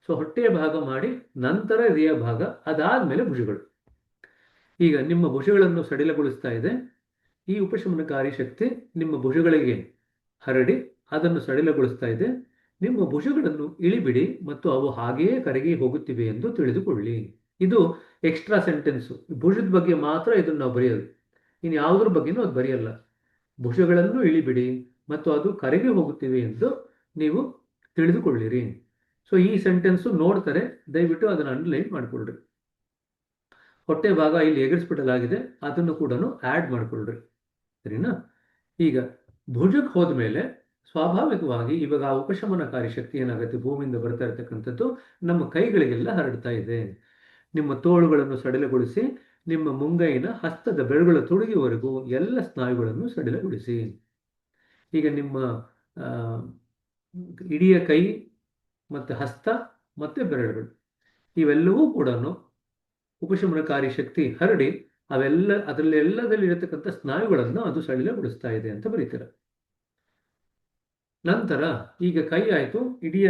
ಸೊ ಹೊಟ್ಟೆಯ ಭಾಗ ಮಾಡಿ ನಂತರ ಎದೆಯ ಭಾಗ, ಅದಾದ್ಮೇಲೆ ಭುಜಗಳು. ಈಗ ನಿಮ್ಮ ಭುಜಗಳನ್ನು ಸಡಿಲಗೊಳಿಸ್ತಾ ಇದೆ ಈ ಉಪಶಮನಕಾರಿ ಶಕ್ತಿ. ನಿಮ್ಮ ಭುಜಗಳಿಗೆ ಹರಡಿ ಅದನ್ನು ಸಡಿಲಗೊಳಿಸ್ತಾ ಇದೆ. ನಿಮ್ಮ ಭುಜಗಳನ್ನು ಇಳಿಬಿಡಿ ಮತ್ತು ಅವು ಹಾಗೆಯೇ ಕರಗಿ ಹೋಗುತ್ತಿವೆ ಎಂದು ತಿಳಿದುಕೊಳ್ಳಿ. ಇದು ಎಕ್ಸ್ಟ್ರಾ ಸೆಂಟೆನ್ಸು. ಭುಜದ ಬಗ್ಗೆ ಮಾತ್ರ ಇದನ್ನು ನಾವು ಬರೆಯೋದು, ಇನ್ನು ಯಾವುದ್ರ ಬಗ್ಗೆನೂ ಅದು ಬರೆಯಲ್ಲ. ಭುಜಗಳನ್ನು ಇಳಿಬಿಡಿ ಮತ್ತು ಅದು ಕರಗಿ ಹೋಗುತ್ತಿವೆ ಎಂದು ನೀವು ತಿಳಿದುಕೊಳ್ಳಿರಿ. ಸೊ ಈ ಸೆಂಟೆನ್ಸು ನೋಡ್ತಾರೆ, ದಯವಿಟ್ಟು ಅದನ್ನು ಅಂಡರ್ಲೈನ್ ಮಾಡಿಕೊಳ್ಳ್ರಿ. ಹೊಟ್ಟೆ ಭಾಗ ಇಲ್ಲಿ ಎಗರಿಸ್ಬಿಡಲಾಗಿದೆ, ಅದನ್ನು ಕೂಡ ಆ್ಯಡ್ ಮಾಡಿಕೊಳ್ಳ್ರಿ. ಸರಿನಾ? ಈಗ ಭುಜಕ್ಕೆ ಹೋದ ಮೇಲೆ ಸ್ವಾಭಾವಿಕವಾಗಿ ಇವಾಗ ಆ ಉಪಶಮನಕಾರಿ ಶಕ್ತಿ ಏನಾಗುತ್ತೆ, ಭೂಮಿಯಿಂದ ಬರ್ತಾ ಇರತಕ್ಕಂಥದ್ದು ನಮ್ಮ ಕೈಗಳಿಗೆಲ್ಲ ಹರಡ್ತಾ ಇದೆ. ನಿಮ್ಮ ತೋಳುಗಳನ್ನು ಸಡಿಲಗೊಳಿಸಿ ನಿಮ್ಮ ಮುಂಗೈನ ಹಸ್ತದ ಬೆರಳುಗಳ ತುಡಿಯುವವರೆಗೂ ಎಲ್ಲ ಸ್ನಾಯುಗಳನ್ನು ಸಡಿಲಗೊಳಿಸಿ. ಈಗ ನಿಮ್ಮ ಇಡೀ ಕೈ ಮತ್ತು ಹಸ್ತ ಮತ್ತು ಬೆರಳುಗಳು ಇವೆಲ್ಲವೂ ಕೂಡ ಉಪಶಮನಕಾರಿ ಶಕ್ತಿ ಹರಡಿ ಅದರಲ್ಲೆಲ್ಲದಲ್ಲಿ ಇರತಕ್ಕಂಥ ಸ್ನಾಯುಗಳನ್ನು ಅದು ಸಡಿಲಗೊಳಿಸ್ತಾ ಇದೆ ಅಂತ ಬರೀತಾರೆ. ನಂತರ ಈಗ ಕೈ ಆಯಿತು, ಇಡೀ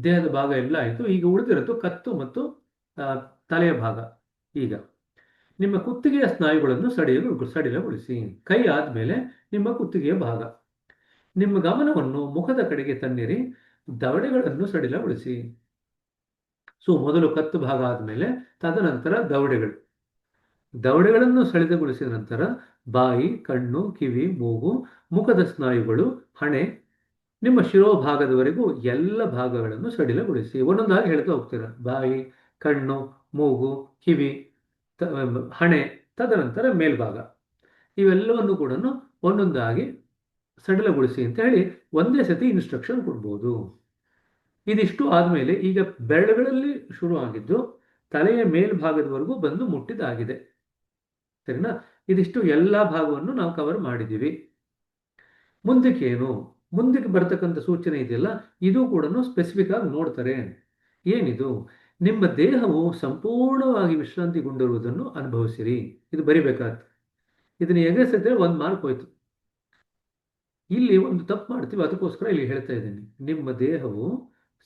ದೇಹದ ಭಾಗ ಎಲ್ಲ ಆಯಿತು. ಈಗ ಉಳಿದಿರೋದು ಕತ್ತು ಮತ್ತು ತಲೆಯ ಭಾಗ. ಈಗ ನಿಮ್ಮ ಕುತ್ತಿಗೆಯ ಸ್ನಾಯುಗಳನ್ನು ಸಡಿಲಗೊಳಿಸಿ. ಕೈ ಆದಮೇಲೆ ನಿಮ್ಮ ಕುತ್ತಿಗೆಯ ಭಾಗ. ನಿಮ್ಮ ಗಮನವನ್ನು ಮುಖದ ಕಡೆಗೆ ತನ್ನಿರಿ, ದವಡೆಗಳನ್ನು ಸಡಿಲಗೊಳಿಸಿ. ಸೊ ಮೊದಲು ಕತ್ತು ಭಾಗ ಆದಮೇಲೆ ತದನಂತರ ದವಡೆಗಳನ್ನು ಸಡಿಲಗೊಳಿಸಿದ ನಂತರ ಬಾಯಿ, ಕಣ್ಣು, ಕಿವಿ, ಮೂಗು, ಮುಖದ ಸ್ನಾಯುಗಳು, ಹಣೆ, ನಿಮ್ಮ ಶಿರೋಭಾಗದವರೆಗೂ ಎಲ್ಲ ಭಾಗಗಳನ್ನು ಸಡಿಲಗೊಳಿಸಿ. ಒಂದೊಂದಾಗಿ ಹೇಳ್ತಾ ಹೋಗ್ತೀರ. ಬಾಯಿ, ಕಣ್ಣು, ಮೂಗು, ಕಿವಿ, ಹಣೆ, ತದನಂತರ ಮೇಲ್ಭಾಗ. ಇವೆಲ್ಲವನ್ನು ಕೂಡ ಒಂದೊಂದಾಗಿ ಸಡಿಲಗೊಳಿಸಿ ಅಂತ ಹೇಳಿ ಒಂದೇ ಸತಿ ಇನ್ಸ್ಟ್ರಕ್ಷನ್ ಕೊಡ್ಬೋದು. ಇದಿಷ್ಟು ಆದಮೇಲೆ ಈಗ ಬೆರಳುಗಳಲ್ಲಿ ಶುರು ಆಗಿದ್ದು ತಲೆಯ ಮೇಲ್ಭಾಗದವರೆಗೂ ಬಂದು ಮುಟ್ಟಿದಾಗಿದೆ. ಸರಿನಾ? ಇದಿಷ್ಟು ಎಲ್ಲ ಭಾಗವನ್ನು ನಾವು ಕವರ್ ಮಾಡಿದ್ದೀವಿ. ಮುಂದಕ್ಕೆ ಬರ್ತಕ್ಕಂಥ ಸೂಚನೆ ಇದೆಯಲ್ಲ, ಇದು ಕೂಡ ಸ್ಪೆಸಿಫಿಕ್ ಆಗಿ ನೋಡ್ತಾರೆ. ಏನಿದು? ನಿಮ್ಮ ದೇಹವು ಸಂಪೂರ್ಣವಾಗಿ ವಿಶ್ರಾಂತಿಗೊಂಡಿರುವುದನ್ನು ಅನುಭವಿಸಿರಿ. ಇದು ಬರಿಬೇಕಾದ್ರೆ ಇದನ್ನು ಎಗರಿಸಿದ್ರೆ 1 ಮಾರ್ಕ್ ಹೋಯ್ತು. ಇಲ್ಲಿ ಒಂದು ತಪ್ಪು ಮಾಡ್ತೀವಿ, ಅದಕ್ಕೋಸ್ಕರ ಇಲ್ಲಿ ಹೇಳ್ತಾ ಇದ್ದೀನಿ. ನಿಮ್ಮ ದೇಹವು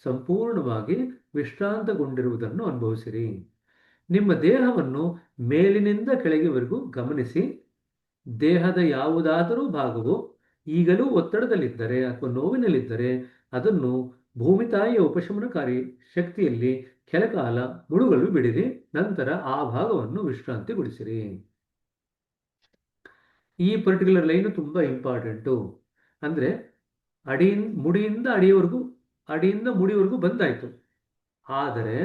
ಸಂಪೂರ್ಣವಾಗಿ ವಿಶ್ರಾಂತಗೊಂಡಿರುವುದನ್ನು ಅನುಭವಿಸಿರಿ. ನಿಮ್ಮ ದೇಹವನ್ನು ಮೇಲಿನಿಂದ ಕೆಳಗೆವರೆಗೂ ಗಮನಿಸಿ. ದೇಹದ ಯಾವುದಾದರೂ ಭಾಗವು ಈಗಲೂ ಒತ್ತಡದಲ್ಲಿದ್ದರೆ ಅಥವಾ ನೋವಿನಲ್ಲಿದ್ದರೆ ಅದನ್ನು ಭೂಮಿ ತಾಯಿಯ ಉಪಶಮನಕಾರಿ ಶಕ್ತಿಯಲ್ಲಿ ಕೆಲಕಾಲ ಮುಳುಗಲು ಬಿಡಿರಿ. ನಂತರ ಆ ಭಾಗವನ್ನು ವಿಶ್ರಾಂತಿಗೊಳಿಸಿರಿ. ಈ ಪರ್ಟಿಕ್ಯುಲರ್ ಲೈನು ತುಂಬ ಇಂಪಾರ್ಟೆಂಟು. ಅಂದರೆ ಅಡಿಯಿಂದ ಮುಡಿವರೆಗೂ ಬಂದಾಯಿತು. ಆದರೆ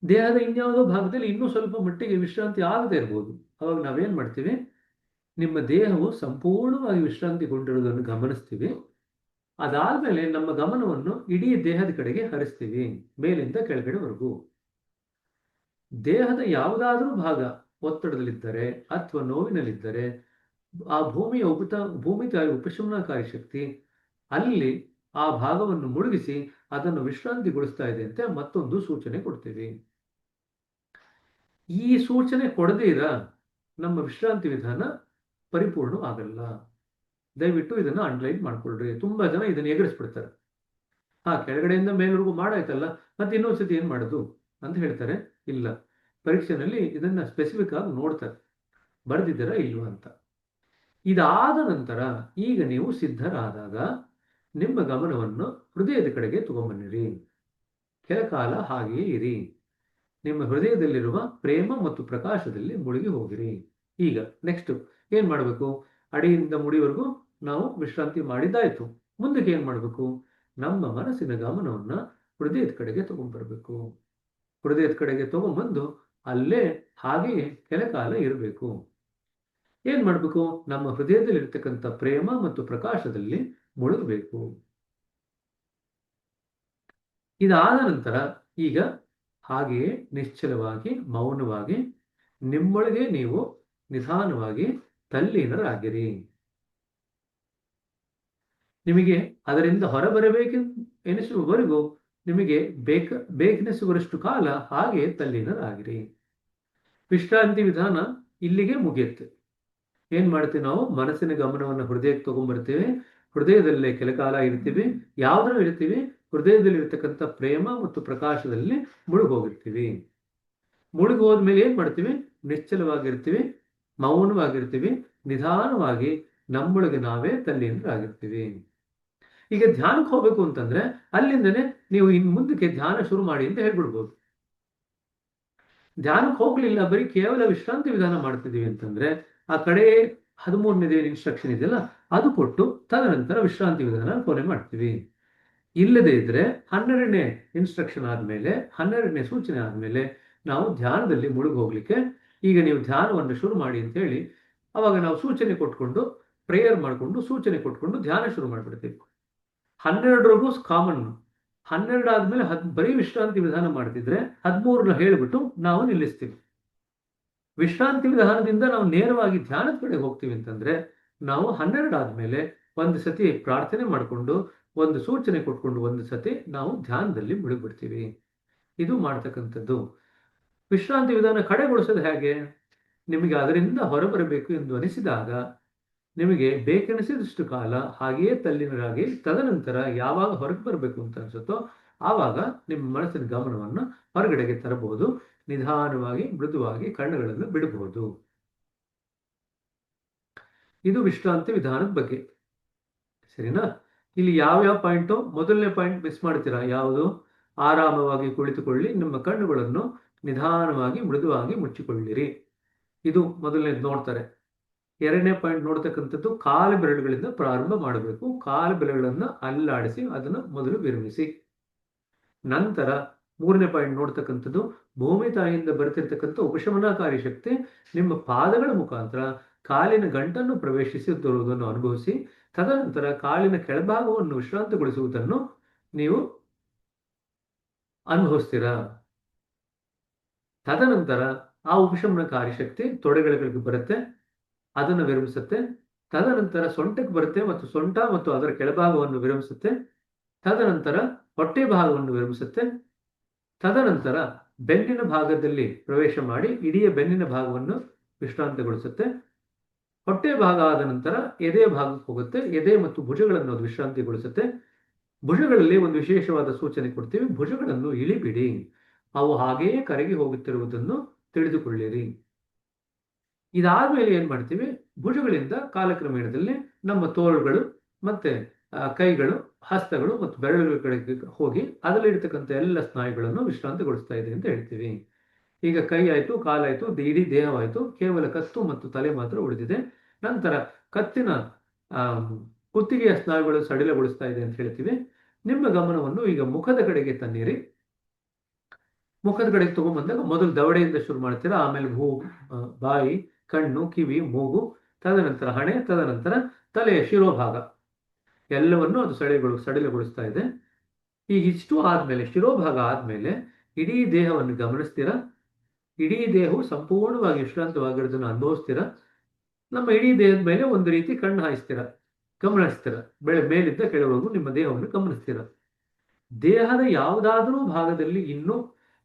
ದೇಹದ ಇನ್ಯಾವುದೋ ಭಾಗದಲ್ಲಿ ಇನ್ನೂ ಸ್ವಲ್ಪ ಮಟ್ಟಿಗೆ ವಿಶ್ರಾಂತಿ ಆಗದೇ ಇರ್ಬೋದು. ಅವಾಗ ನಾವೇನು ಮಾಡ್ತೀವಿ? ನಿಮ್ಮ ದೇಹವು ಸಂಪೂರ್ಣವಾಗಿ ವಿಶ್ರಾಂತಿಗೊಂಡಿರುವುದನ್ನು ಗಮನಿಸ್ತೀವಿ. ಅದಾದಮೇಲೆ ನಮ್ಮ ಗಮನವನ್ನು ಇಡೀ ದೇಹದ ಕಡೆಗೆ ಹರಿಸ್ತೀವಿ, ಮೇಲಿಂದ ಕೆಳಗಡೆವರೆಗೂ. ದೇಹದ ಯಾವುದಾದ್ರೂ ಭಾಗ ಒತ್ತಡದಲ್ಲಿದ್ದರೆ ಅಥವಾ ನೋವಿನಲ್ಲಿದ್ದರೆ ಆ ಭೂಮಿ ತಾಯಿ ಉಪಶಮನಕಾರಿ ಶಕ್ತಿ ಅಲ್ಲಿ ಆ ಭಾಗವನ್ನು ಮುಳುಗಿಸಿ ಅದನ್ನು ವಿಶ್ರಾಂತಿಗೊಳಿಸ್ತಾ ಇದೆ ಅಂತ ಮತ್ತೊಂದು ಸೂಚನೆ ಕೊಡ್ತೀವಿ. ಈ ಸೂಚನೆ ಕೊಡದೇ ನಮ್ಮ ವಿಶ್ರಾಂತಿ ವಿಧಾನ ಪರಿಪೂರ್ಣವಾಗಲ್ಲ. ದಯವಿಟ್ಟು ಇದನ್ನು ಅಂಡರ್ಲೈನ್ ಮಾಡ್ಕೊಳ್ರಿ. ತುಂಬಾ ಜನ ಇದನ್ನು ಎಗರಿಸ್ಬಿಡ್ತಾರೆ. ಕೆಳಗಡೆಯಿಂದ ಮೇಲ್ವರೆಗೂ ಮಾಡಾಯ್ತಲ್ಲ, ಮತ್ತೆ ಇನ್ನೊಂದ್ಸತಿ ಏನ್ ಮಾಡೋದು ಅಂತ ಹೇಳ್ತಾರೆ. ಇಲ್ಲ, ಪರೀಕ್ಷೆನಲ್ಲಿ ಇದನ್ನ ಸ್ಪೆಸಿಫಿಕ್ ಆಗಿ ನೋಡ್ತಾರೆ, ಬರೆದಿದ್ದೀರಾ ಇಲ್ವಾ ಅಂತ. ಇದಾದ ನಂತರ ಈಗ ನೀವು ಸಿದ್ಧರಾದಾಗ ನಿಮ್ಮ ಗಮನವನ್ನು ಹೃದಯದ ಕಡೆಗೆ ತಗೊಂಬನ್ನಿರಿ. ಕೆಲಕಾಲ ಹಾಗೆಯೇ ಇರಿ. ನಿಮ್ಮ ಹೃದಯದಲ್ಲಿರುವ ಪ್ರೇಮ ಮತ್ತು ಪ್ರಕಾಶದಲ್ಲಿ ಮುಳುಗಿ ಹೋಗಿರಿ. ಈಗ ನೆಕ್ಸ್ಟ್ ಏನ್ ಮಾಡಬೇಕು? ಅಡಿಯಿಂದ ಮುಡಿವರೆಗೂ ನಾವು ವಿಶ್ರಾಂತಿ ಮಾಡಿದ್ದಾಯ್ತು. ಮುಂದಕ್ಕೆ ಏನ್ ಮಾಡಬೇಕು? ನಮ್ಮ ಮನಸ್ಸಿನ ಗಮನವನ್ನ ಹೃದಯದ ಕಡೆಗೆ ತಗೊಂಡ್ಬರ್ಬೇಕು. ಹೃದಯದ ಕಡೆಗೆ ತಗೊಂಡ್ಬಂದು ಅಲ್ಲೇ ಹಾಗೆಯೇ ಕೆಲ ಕಾಲ ಇರಬೇಕು. ಏನ್ ಮಾಡ್ಬೇಕು? ನಮ್ಮ ಹೃದಯದಲ್ಲಿರ್ತಕ್ಕಂಥ ಪ್ರೇಮ ಮತ್ತು ಪ್ರಕಾಶದಲ್ಲಿ ಮುಳುಗಬೇಕು. ಇದಾದ ನಂತರ ಈಗ ಹಾಗೆಯೇ ನಿಶ್ಚಲವಾಗಿ ಮೌನವಾಗಿ ನಿಮ್ಮೊಳಗೆ ನೀವು ನಿಧಾನವಾಗಿ ತಲ್ಲೀನರಾಗಿರಿ. ನಿಮಗೆ ಅದರಿಂದ ಹೊರಬರಬೇಕು ಎನಿಸುವವರೆಗೂ ನಿಮಗೆ ಬೇಕೆನಿಸುವಷ್ಟು ಕಾಲ ಹಾಗೆ ತಲ್ಲೀನರಾಗಿರಿ. ವಿಶ್ರಾಂತಿ ವಿಧಾನ ಇಲ್ಲಿಗೆ ಮುಗಿಯುತ್ತೆ. ಏನ್ ಮಾಡ್ತೀವಿ? ನಾವು ಮನಸ್ಸಿನ ಗಮನವನ್ನು ಹೃದಯಕ್ಕೆ ತಗೊಂಡ್ಬರ್ತೇವೆ. ಹೃದಯದಲ್ಲೇ ಕೆಲ ಕಾಲ ಇರ್ತೀವಿ. ಯಾವ್ದ್ರಲ್ಲಿ ಇರ್ತೀವಿ? ಹೃದಯದಲ್ಲಿ ಇರ್ತಕ್ಕಂಥ ಪ್ರೇಮ ಮತ್ತು ಪ್ರಕಾಶದಲ್ಲಿ ಮುಳುಗೋಗಿರ್ತೀವಿ. ಮುಳುಗಿ ಹೋದ್ಮೇಲೆ ಏನ್ ಮಾಡ್ತೀವಿ? ನಿಶ್ಚಲವಾಗಿರ್ತೀವಿ, ಮೌನವಾಗಿರ್ತೀವಿ, ನಿಧಾನವಾಗಿ ನಮ್ಮೊಳಗೆ ನಾವೇ ತಲ್ಲೀನರಾಗಿರ್ತೀವಿ. ಈಗ ಧ್ಯಾನಕ್ಕೆ ಹೋಗ್ಬೇಕು ಅಂತಂದ್ರೆ ಅಲ್ಲಿಂದನೇ ನೀವು ಇನ್ ಮುಂದಕ್ಕೆ ಧ್ಯಾನ ಶುರು ಮಾಡಿ ಅಂತ ಹೇಳ್ಬಿಡ್ಬೋದು. ಧ್ಯಾನಕ್ಕೆ ಹೋಗ್ಲಿಲ್ಲ, ಬರೀ ಕೇವಲ ವಿಶ್ರಾಂತಿ ವಿಧಾನ ಮಾಡ್ತಿದೀವಿ ಅಂತಂದ್ರೆ ಆ ಕಡೆ 13ನೇ ಇನ್ಸ್ಟ್ರಕ್ಷನ್ ಇದೆಯಲ್ಲ ಅದು ಕೊಟ್ಟು ತದನಂತರ ವಿಶ್ರಾಂತಿ ವಿಧಾನ ಕೊನೆ ಮಾಡ್ತೀವಿ. ಇಲ್ಲದೆ ಇದ್ರೆ 12ನೇ ಇನ್ಸ್ಟ್ರಕ್ಷನ್ ಆದ್ಮೇಲೆ 12ನೇ ಸೂಚನೆ ಆದ್ಮೇಲೆ ನಾವು ಧ್ಯಾನದಲ್ಲಿ ಮುಳುಗಿ ಹೋಗ್ಲಿಕ್ಕೆ, ಈಗ ನೀವು ಧ್ಯಾನವನ್ನು ಶುರು ಮಾಡಿ ಅಂತ ಹೇಳಿ ಅವಾಗ ನಾವು ಸೂಚನೆ ಕೊಟ್ಕೊಂಡು ಪ್ರೇಯರ್ ಮಾಡಿಕೊಂಡು ಸೂಚನೆ ಕೊಟ್ಕೊಂಡು ಧ್ಯಾನ ಶುರು ಮಾಡ್ಬಿಡ್ತೀವಿ. 12ವರೆಗೂ ಕಾಮನ್. 12 ಆದ್ಮೇಲೆ ಬರೀ ವಿಶ್ರಾಂತಿ ವಿಧಾನ ಮಾಡ್ತಿದ್ರೆ 13ನ ಹೇಳ್ಬಿಟ್ಟು ನಾವು ನಿಲ್ಲಿಸ್ತೀವಿ. ವಿಶ್ರಾಂತಿ ವಿಧಾನದಿಂದ ನಾವು ನೇರವಾಗಿ ಧ್ಯಾನದ ಕಡೆ ಹೋಗ್ತೀವಿ ಅಂತಂದ್ರೆ ನಾವು 12 ಆದ್ಮೇಲೆ ಒಂದು ಸತಿ ಪ್ರಾರ್ಥನೆ ಮಾಡಿಕೊಂಡು ಒಂದು ಸೂಚನೆ ಕೊಟ್ಕೊಂಡು ಒಂದು ಸತಿ ನಾವು ಧ್ಯಾನದಲ್ಲಿ ಮುಳುಗ್ಬಿಡ್ತೀವಿ. ಇದು ಮಾಡ್ತಕ್ಕಂಥದ್ದು. ವಿಶ್ರಾಂತಿ ವಿಧಾನ ಕಡೆಗೊಳಿಸೋದು ಹೇಗೆ? ನಿಮಗೆ ಅದರಿಂದ ಹೊರಬರಬೇಕು ಎಂದು ಅನಿಸಿದಾಗ ನಿಮಗೆ ಬೇಕೆನಿಸಿದಷ್ಟು ಕಾಲ ಹಾಗೆಯೇ ತಲ್ಲೀನರಾಗಿ ತದನಂತರ ಯಾವಾಗ ಹೊರಗೆ ಬರಬೇಕು ಅಂತ ಅನ್ಸುತ್ತೋ ಆವಾಗ ನಿಮ್ಮ ಮನಸ್ಸಿನ ಗಮನವನ್ನು ಹೊರಗಡೆಗೆ ತರಬಹುದು. ನಿಧಾನವಾಗಿ ಮೃದುವಾಗಿ ಕಣ್ಣುಗಳನ್ನು ಬಿಡಬಹುದು. ಇದು ವಿಶ್ರಾಂತಿ ವಿಧಾನದ ಬಗ್ಗೆ. ಸರಿನಾ? ಇಲ್ಲಿ ಯಾವ್ಯಾವ ಪಾಯಿಂಟು? ಮೊದಲನೇ ಪಾಯಿಂಟ್ ಮಿಸ್ ಮಾಡ್ತೀರಾ. ಯಾವುದು? ಆರಾಮವಾಗಿ ಕುಳಿತುಕೊಳ್ಳಿ, ನಿಮ್ಮ ಕಣ್ಣುಗಳನ್ನು ನಿಧಾನವಾಗಿ ಮೃದುವಾಗಿ ಮುಚ್ಚಿಕೊಳ್ಳಿರಿ. ಇದು ಮೊದಲನೇದು ನೋಡ್ತಾರೆ. 2ನೇ ಪಾಯಿಂಟ್ ನೋಡ್ತಕ್ಕಂಥದ್ದು ಕಾಲು ಬೆರಳುಗಳಿಂದ ಪ್ರಾರಂಭ ಮಾಡಬೇಕು. ಕಾಲು ಬೆರಳುಗಳನ್ನು ಅಲ್ಲಾಡಿಸಿ ಅದನ್ನು ಮೊದಲು ವಿರಮಿಸಿ. ನಂತರ 3ನೇ ಪಾಯಿಂಟ್ ನೋಡ್ತಕ್ಕಂಥದ್ದು ಭೂಮಿ ತಾಯಿಯಿಂದ ಬರ್ತಿರ್ತಕ್ಕಂಥ ಉಪಶಮನಕಾರಿ ಶಕ್ತಿ ನಿಮ್ಮ ಪಾದಗಳ ಮುಖಾಂತರ ಕಾಲಿನ ಗಂಟನ್ನು ಪ್ರವೇಶಿಸುತ್ತಿರುವುದನ್ನು ಅನುಭವಿಸಿ ತದನಂತರ ಕಾಲಿನ ಕೆಳಭಾಗವನ್ನು ವಿಶ್ರಾಂತಿಗೊಳಿಸುವುದನ್ನು ನೀವು ಅನುಭವಿಸ್ತೀರಾ. ತದನಂತರ ಆ ಉಪಶಮನಕಾರಿ ಶಕ್ತಿ ತೊಡೆಗಳಿಗೆ ಬರುತ್ತೆ, ಅದನ್ನು ವಿರಮಿಸುತ್ತೆ. ತದನಂತರ ಸೊಂಟಕ್ಕೆ ಬರುತ್ತೆ ಮತ್ತು ಸೊಂಟ ಮತ್ತು ಅದರ ಕೆಳಭಾಗವನ್ನು ವಿರಮಿಸುತ್ತೆ. ತದನಂತರ ಹೊಟ್ಟೆ ಭಾಗವನ್ನು ವಿರಮಿಸುತ್ತೆ. ತದನಂತರ ಬೆನ್ನಿನ ಭಾಗದಲ್ಲಿ ಪ್ರವೇಶ ಮಾಡಿ ಇಡೀ ಬೆನ್ನಿನ ಭಾಗವನ್ನು ವಿಶ್ರಾಂತಿಗೊಳಿಸುತ್ತೆ. ಹೊಟ್ಟೆ ಭಾಗ ಆದ ನಂತರ ಎದೆ ಭಾಗಕ್ಕೆ ಹೋಗುತ್ತೆ. ಎದೆ ಮತ್ತು ಭುಜಗಳನ್ನು ಅದು ವಿಶ್ರಾಂತಿಗೊಳಿಸುತ್ತೆ. ಭುಜಗಳಲ್ಲಿ ಒಂದು ವಿಶೇಷವಾದ ಸೂಚನೆ ಕೊಡ್ತೀವಿ. ಭುಜಗಳನ್ನು ಇಳಿಬಿಡಿ, ಅವು ಹಾಗೆಯೇ ಕರಗಿ ಹೋಗುತ್ತಿರುವುದನ್ನು ತಿಳಿದುಕೊಳ್ಳಿರಿ. ಇದಾದ್ಮೇಲೆ ಏನ್ ಮಾಡ್ತೀವಿ? ಭುಜಗಳಿಂದ ಕಾಲಕ್ರಮೇಣದಲ್ಲಿ ನಮ್ಮ ತೋಳುಗಳು ಮತ್ತೆ ಕೈಗಳು, ಹಸ್ತಗಳು ಮತ್ತು ಬೆರಳುಗಳ ಕಡೆಗೆ ಹೋಗಿ ಅದರಲ್ಲಿರ್ತಕ್ಕಂಥ ಎಲ್ಲ ಸ್ನಾಯುಗಳನ್ನು ವಿಶ್ರಾಂತಿಗೊಳಿಸ್ತಾ ಇದೆ ಅಂತ ಹೇಳ್ತೀವಿ. ಈಗ ಕೈ ಆಯ್ತು, ಕಾಲಾಯ್ತು, ಇಡೀ ದೇಹವಾಯ್ತು, ಕೇವಲ ಕತ್ತು ಮತ್ತು ತಲೆ ಮಾತ್ರ ಉಳಿದಿದೆ. ನಂತರ ಕತ್ತಿನ ಕುತ್ತಿಗೆಯ ಸ್ನಾಯುಗಳು ಸಡಿಲಗೊಳಿಸ್ತಾ ಇದೆ ಅಂತ ಹೇಳ್ತೀವಿ. ನಿಮ್ಮ ಗಮನವನ್ನು ಈಗ ಮುಖದ ಕಡೆಗೆ ತನ್ನಿರಿ. ಮುಖದ ಕಡೆಗೆ ತಗೊಂಡ್ಬಂದಾಗ ಮೊದಲು ದವಡೆಯಿಂದ ಶುರು ಮಾಡ್ತೀರಾ, ಆಮೇಲೆ ಬಾಯಿ, ಕಣ್ಣು, ಕಿವಿ, ಮೂಗು, ತದನಂತರ ಹಣೆ, ತದನಂತರ ತಲೆಯ ಶಿರೋಭಾಗ ಎಲ್ಲವನ್ನು ಅದು ಸಡಿಲಗೊಳಿಸ್ತಾ ಇದೆ. ಈಗ ಇಷ್ಟು ಆದ್ಮೇಲೆ ಶಿರೋಭಾಗ ಆದ್ಮೇಲೆ ಇಡೀ ದೇಹವನ್ನು ಗಮನಿಸ್ತೀರಾ. ಇಡೀ ದೇಹವು ಸಂಪೂರ್ಣವಾಗಿ ವಿಶ್ರಾಂತವಾಗಿರೋದನ್ನು ಅನುಭವಿಸ್ತೀರಾ. ನಮ್ಮ ಇಡೀ ದೇಹದ ಮೇಲೆ ಒಂದು ರೀತಿ ಕಣ್ಣು ಹಾಯಿಸ್ತೀರಾ, ಗಮನಿಸ್ತೀರಾ. ಮೇಲಿದ್ದ ಕೆಳವರೆಗೂ ನಿಮ್ಮ ದೇಹವನ್ನು ಗಮನಿಸ್ತೀರಾ. ದೇಹದ ಯಾವುದಾದ್ರೂ ಭಾಗದಲ್ಲಿ ಇನ್ನೂ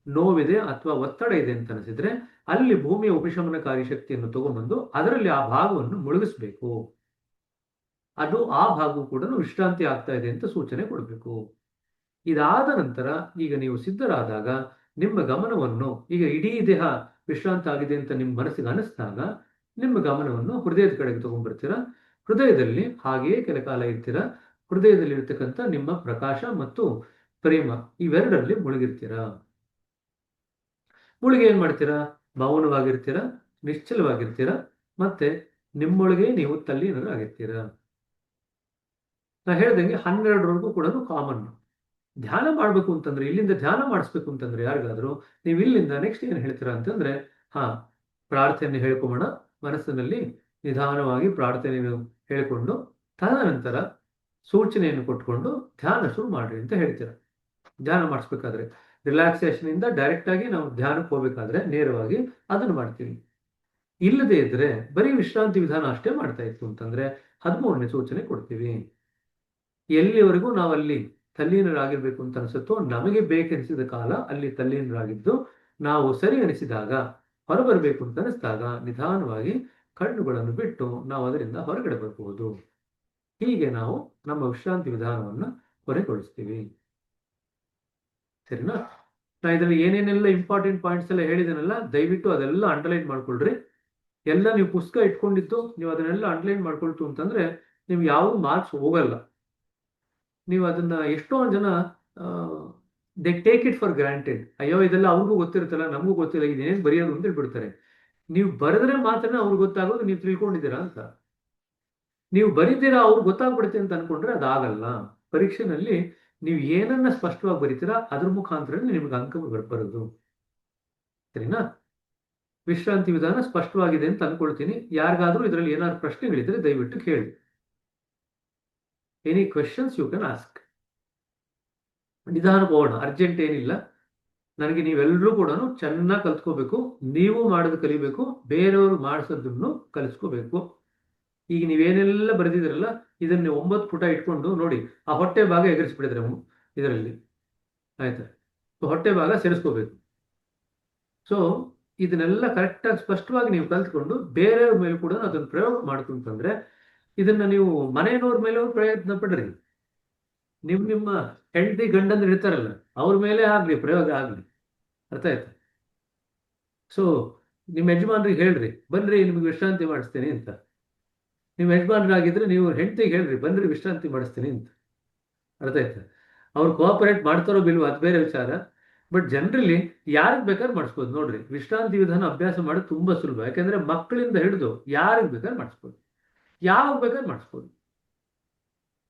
ನೋವಿದೆ ಅಥವಾ ಒತ್ತಡ ಇದೆ ಅಂತ ಅನಿಸಿದ್ರೆ ಅಲ್ಲಿ ಭೂಮಿಯ ಉಪಶಮನಕಾರಿ ಶಕ್ತಿಯನ್ನು ತಗೊಂಡ್ಬಂದು ಅದರಲ್ಲಿ ಆ ಭಾಗವನ್ನು ಮುಳುಗಿಸ್ಬೇಕು. ಅದು ಆ ಭಾಗವು ಕೂಡ ವಿಶ್ರಾಂತಿ ಆಗ್ತಾ ಇದೆ ಅಂತ ಸೂಚನೆ ಕೊಡಬೇಕು. ಇದಾದ ನಂತರ ಈಗ ನೀವು ಸಿದ್ಧರಾದಾಗ ನಿಮ್ಮ ಗಮನವನ್ನು ಈಗ ಇಡೀ ದೇಹ ವಿಶ್ರಾಂತ ಆಗಿದೆ ಅಂತ ನಿಮ್ಮ ಮನಸ್ಸಿಗೆ ಅನಿಸಿದಾಗ ನಿಮ್ಮ ಗಮನವನ್ನು ಹೃದಯದ ಕಡೆಗೆ ತಗೊಂಡ್ಬರ್ತೀರಾ. ಹೃದಯದಲ್ಲಿ ಹಾಗೆಯೇ ಕೆಲ ಕಾಲ ಇರ್ತೀರಾ. ಹೃದಯದಲ್ಲಿ ಇರ್ತಕ್ಕಂಥ ನಿಮ್ಮ ಪ್ರಕಾಶ ಮತ್ತು ಪ್ರೇಮ ಇವೆರಡರಲ್ಲಿ ಮುಳುಗಿರ್ತೀರಾ. ಮುಳುಗಿ ಏನ್ ಮಾಡ್ತೀರಾ? ಮೌನವಾಗಿರ್ತೀರಾ, ನಿಶ್ಚಲವಾಗಿರ್ತೀರಾ, ಮತ್ತೆ ನಿಮ್ಮೊಳಗೆ ನೀವು ತಲ್ಲೀನರಾಗಿರ್ತೀರಾ. ನಾ ಹೇಳ್ದಂಗೆ 12ವರೆಗೂ ಕೂಡ ಕಾಮನ್. ಧ್ಯಾನ ಮಾಡಬೇಕು ಅಂತಂದ್ರೆ, ಇಲ್ಲಿಂದ ಧ್ಯಾನ ಮಾಡಿಸ್ಬೇಕು ಅಂತಂದ್ರೆ ಯಾರಿಗಾದ್ರೂ ನೀವು ಇಲ್ಲಿಂದ ನೆಕ್ಸ್ಟ್ ಏನು ಹೇಳ್ತೀರಾ ಅಂತಂದ್ರೆ, ಹಾ, ಪ್ರಾರ್ಥನೆ ಹೇಳ್ಕೊಂಬೋಣ, ಮನಸ್ಸಿನಲ್ಲಿ ನಿಧಾನವಾಗಿ ಪ್ರಾರ್ಥನೆಯನ್ನು ಹೇಳಿಕೊಂಡು ತದನಂತರ ಸೂಚನೆಯನ್ನು ಕೊಟ್ಕೊಂಡು ಧ್ಯಾನ ಶುರು ಮಾಡ್ರಿ ಅಂತ ಹೇಳ್ತೀರಾ. ಧ್ಯಾನ ಮಾಡಿಸ್ಬೇಕಾದ್ರೆ ರಿಲ್ಯಾಕ್ಸೇಷನ್ ಇಂದ ಡೈರೆಕ್ಟ್ ಆಗಿ ನಾವು ಧ್ಯಾನಕ್ಕೆ ಹೋಗ್ಬೇಕಾದ್ರೆ ನೇರವಾಗಿ ಅದನ್ನು ಮಾಡ್ತೀವಿ. ಇಲ್ಲದೆ ಇದ್ರೆ ಬರೀ ವಿಶ್ರಾಂತಿ ವಿಧಾನ ಅಷ್ಟೇ ಮಾಡ್ತಾ ಇತ್ತು ಅಂತಂದ್ರೆ 13ನೇ ಸೂಚನೆ ಕೊಡ್ತೀವಿ. ಎಲ್ಲಿವರೆಗೂ ನಾವು ಅಲ್ಲಿ ತಲ್ಲೀನರಾಗಿರ್ಬೇಕು ಅಂತ ಅನಿಸುತ್ತೋ, ನಮಗೆ ಬೇಕೆನಿಸಿದ ಕಾಲ ಅಲ್ಲಿ ತಲ್ಲೀನರಾಗಿದ್ದು, ನಾವು ಸರಿ ಅನಿಸಿದಾಗ ಹೊರಬರಬೇಕು ಅಂತ ಅನಿಸಿದಾಗ ನಿಧಾನವಾಗಿ ಕಣ್ಣುಗಳನ್ನು ಬಿಟ್ಟು ನಾವು ಅದರಿಂದ ಹೊರಗಡೆ ಬರಬಹುದು. ಹೀಗೆ ನಾವು ನಮ್ಮ ವಿಶ್ರಾಂತಿ ವಿಧಾನವನ್ನು ಕೊನೆಗೊಳಿಸ್ತೀವಿ. ಸರಿನಾ? ನಾ ಇದರಲ್ಲಿ ಏನೇನೆಲ್ಲ ಇಂಪಾರ್ಟೆಂಟ್ ಪಾಯಿಂಟ್ಸ್ ಎಲ್ಲ ಹೇಳಿದೆನಲ್ಲ, ದಯವಿಟ್ಟು ಅದೆಲ್ಲ ಅಂಡರ್ಲೈನ್ ಮಾಡ್ಕೊಳ್ರಿ. ಎಲ್ಲ ನೀವು ಪುಸ್ತಕ ಇಟ್ಕೊಂಡಿದ್ದು ನೀವು ಅದನ್ನೆಲ್ಲ ಅಂಡರ್ಲೈನ್ ಮಾಡ್ಕೊಳ್ತು ಅಂತಂದ್ರೆ ನಿಮ್ಗೆ ಯಾವ ಮಾರ್ಕ್ಸ್ ಹೋಗಲ್ಲ. ನೀವು ಅದನ್ನ ಎಷ್ಟೊಂದು ಜನ they take it for granted. ಅಯ್ಯೋ ಇದೆಲ್ಲ ಅವ್ರಿಗೂ ಗೊತ್ತಿರುತ್ತಲ್ಲ, ನಮಗೂ ಗೊತ್ತಿಲ್ಲ, ಇದೇನು ಬರೆಯೋದು ಅಂತ ಹೇಳ್ಬಿಡ್ತಾರೆ. ನೀವು ಬರೆದ್ರೆ ಮಾತ್ರ ಅವ್ರಿಗೆ ಗೊತ್ತಾಗೋದು ನೀವು ತಿಳ್ಕೊಂಡಿದ್ದೀರಾ ಅಂತ. ನೀವು ಬರೀತೀರಾ ಅವ್ರಿಗೆ ಗೊತ್ತಾಗ್ಬಿಡುತ್ತೆ ಅಂತ ಅನ್ಕೊಂಡ್ರೆ ಅದಾಗಲ್ಲ. ಪರೀಕ್ಷೆನಲ್ಲಿ ನೀವು ಏನನ್ನ ಸ್ಪಷ್ಟವಾಗಿ ಬರೀತೀರಾ ಅದ್ರ ಮುಖಾಂತರ ನಿಮ್ಗೆ ಅಂಕ ಬರೋದು. ಸರಿನಾ? ವಿಶ್ರಾಂತಿ ವಿಧಾನ ಸ್ಪಷ್ಟವಾಗಿದೆ ಅಂತ ಅನ್ಕೊಳ್ತೀನಿ. ಯಾರಿಗಾದ್ರೂ ಇದರಲ್ಲಿ ಏನಾದ್ರು ಪ್ರಶ್ನೆಗಳಿದ್ರೆ ದಯವಿಟ್ಟು ಕೇಳಿ. Any questions you can ask. ನಿಧಾನ ಹೋಗೋಣ, ಅರ್ಜೆಂಟ್ ಏನಿಲ್ಲ. ನನಗೆ ನೀವೆಲ್ಲರೂ ಕೂಡ ಚೆನ್ನಾಗಿ ಕಲ್ತ್ಕೋಬೇಕು. ನೀವು ಮಾಡೋದು ಕಲಿಬೇಕು, ಬೇರೆಯವರು ಮಾಡಿಸೋದನ್ನು ಕಲಿಸ್ಕೋಬೇಕು. ಈಗ ನೀವೇನೆಲ್ಲ ಬರೆದಿದ್ರಲ್ಲ ಇದನ್ನ 9 ಪುಟ ಇಟ್ಕೊಂಡು ನೋಡಿ, ಆ ಹೊಟ್ಟೆ ಭಾಗ ಎಗರಿಸ್ಬಿಡಿದ್ರೆ ಇದರಲ್ಲಿ ಆಯ್ತಾ, ಹೊಟ್ಟೆ ಭಾಗ ಸೇರಿಸ್ಕೋಬೇಕು. ಸೊ ಇದನ್ನೆಲ್ಲ ಕರೆಕ್ಟಾಗಿ ಸ್ಪಷ್ಟವಾಗಿ ನೀವು ಕಲ್ತ್ಕೊಂಡು ಬೇರೆಯವ್ರ ಮೇಲೆ ಕೂಡ ಅದನ್ನು ಪ್ರಯೋಗ ಮಾಡ್ತು ಅಂತಂದ್ರೆ, ಇದನ್ನ ನೀವು ಮನೆಯವ್ರ ಮೇಲೆ ಪ್ರಯತ್ನ ಪಡ್ರಿ. ನಿಮ್ಮ ಹೆಂಡತಿ ಗಂಡಂದ್ರೆ ಇರ್ತಾರಲ್ಲ ಅವ್ರ ಮೇಲೆ ಆಗ್ಲಿ ಪ್ರಯೋಗ ಆಗ್ಲಿ. ಅರ್ಥ ಆಯ್ತಾ? ಸೊ ನಿಮ್ಮ ಯಜಮಾನ್ರಿಗೆ ಹೇಳ್ರಿ, ಬನ್ರಿ ನಿಮ್ಗೆ ವಿಶ್ರಾಂತಿ ಮಾಡಿಸ್ತೀನಿ ಅಂತ. ನೀವು ಯಜಮಾನ್ರಾಗಿದ್ರೆ ನೀವು ಹೆಂಡತಿಗೆ ಹೇಳ್ರಿ, ಬನ್ರಿ ವಿಶ್ರಾಂತಿ ಮಾಡಿಸ್ತೀನಿ ಅಂತ. ಅರ್ಥ ಆಯ್ತಾ? ಅವ್ರು ಕೋಆಪರೇಟ್ ಮಾಡ್ತಾರೋ ಬಿಲ್ವೋ ಅದು ಬೇರೆ ವಿಚಾರ. ಬಟ್ ಜನರಲಿ ಯಾರಿಗೆ ಬೇಕಾದ್ರೆ ಮಾಡಿಸ್ಬೋದು. ನೋಡ್ರಿ, ವಿಶ್ರಾಂತಿ ವಿಧಾನ ಅಭ್ಯಾಸ ಮಾಡೋದು ತುಂಬಾ ಸುಲಭ. ಯಾಕಂದ್ರೆ ಮಕ್ಕಳಿಂದ ಹಿಡಿದು ಯಾರಿಗೆ ಬೇಕಾದ್ರೆ ಮಾಡಿಸ್ಬೋದು, ಯಾವಾಗ ಬೇಕಾದ್ರೆ ಮಾಡಿಸ್ಬೋದು.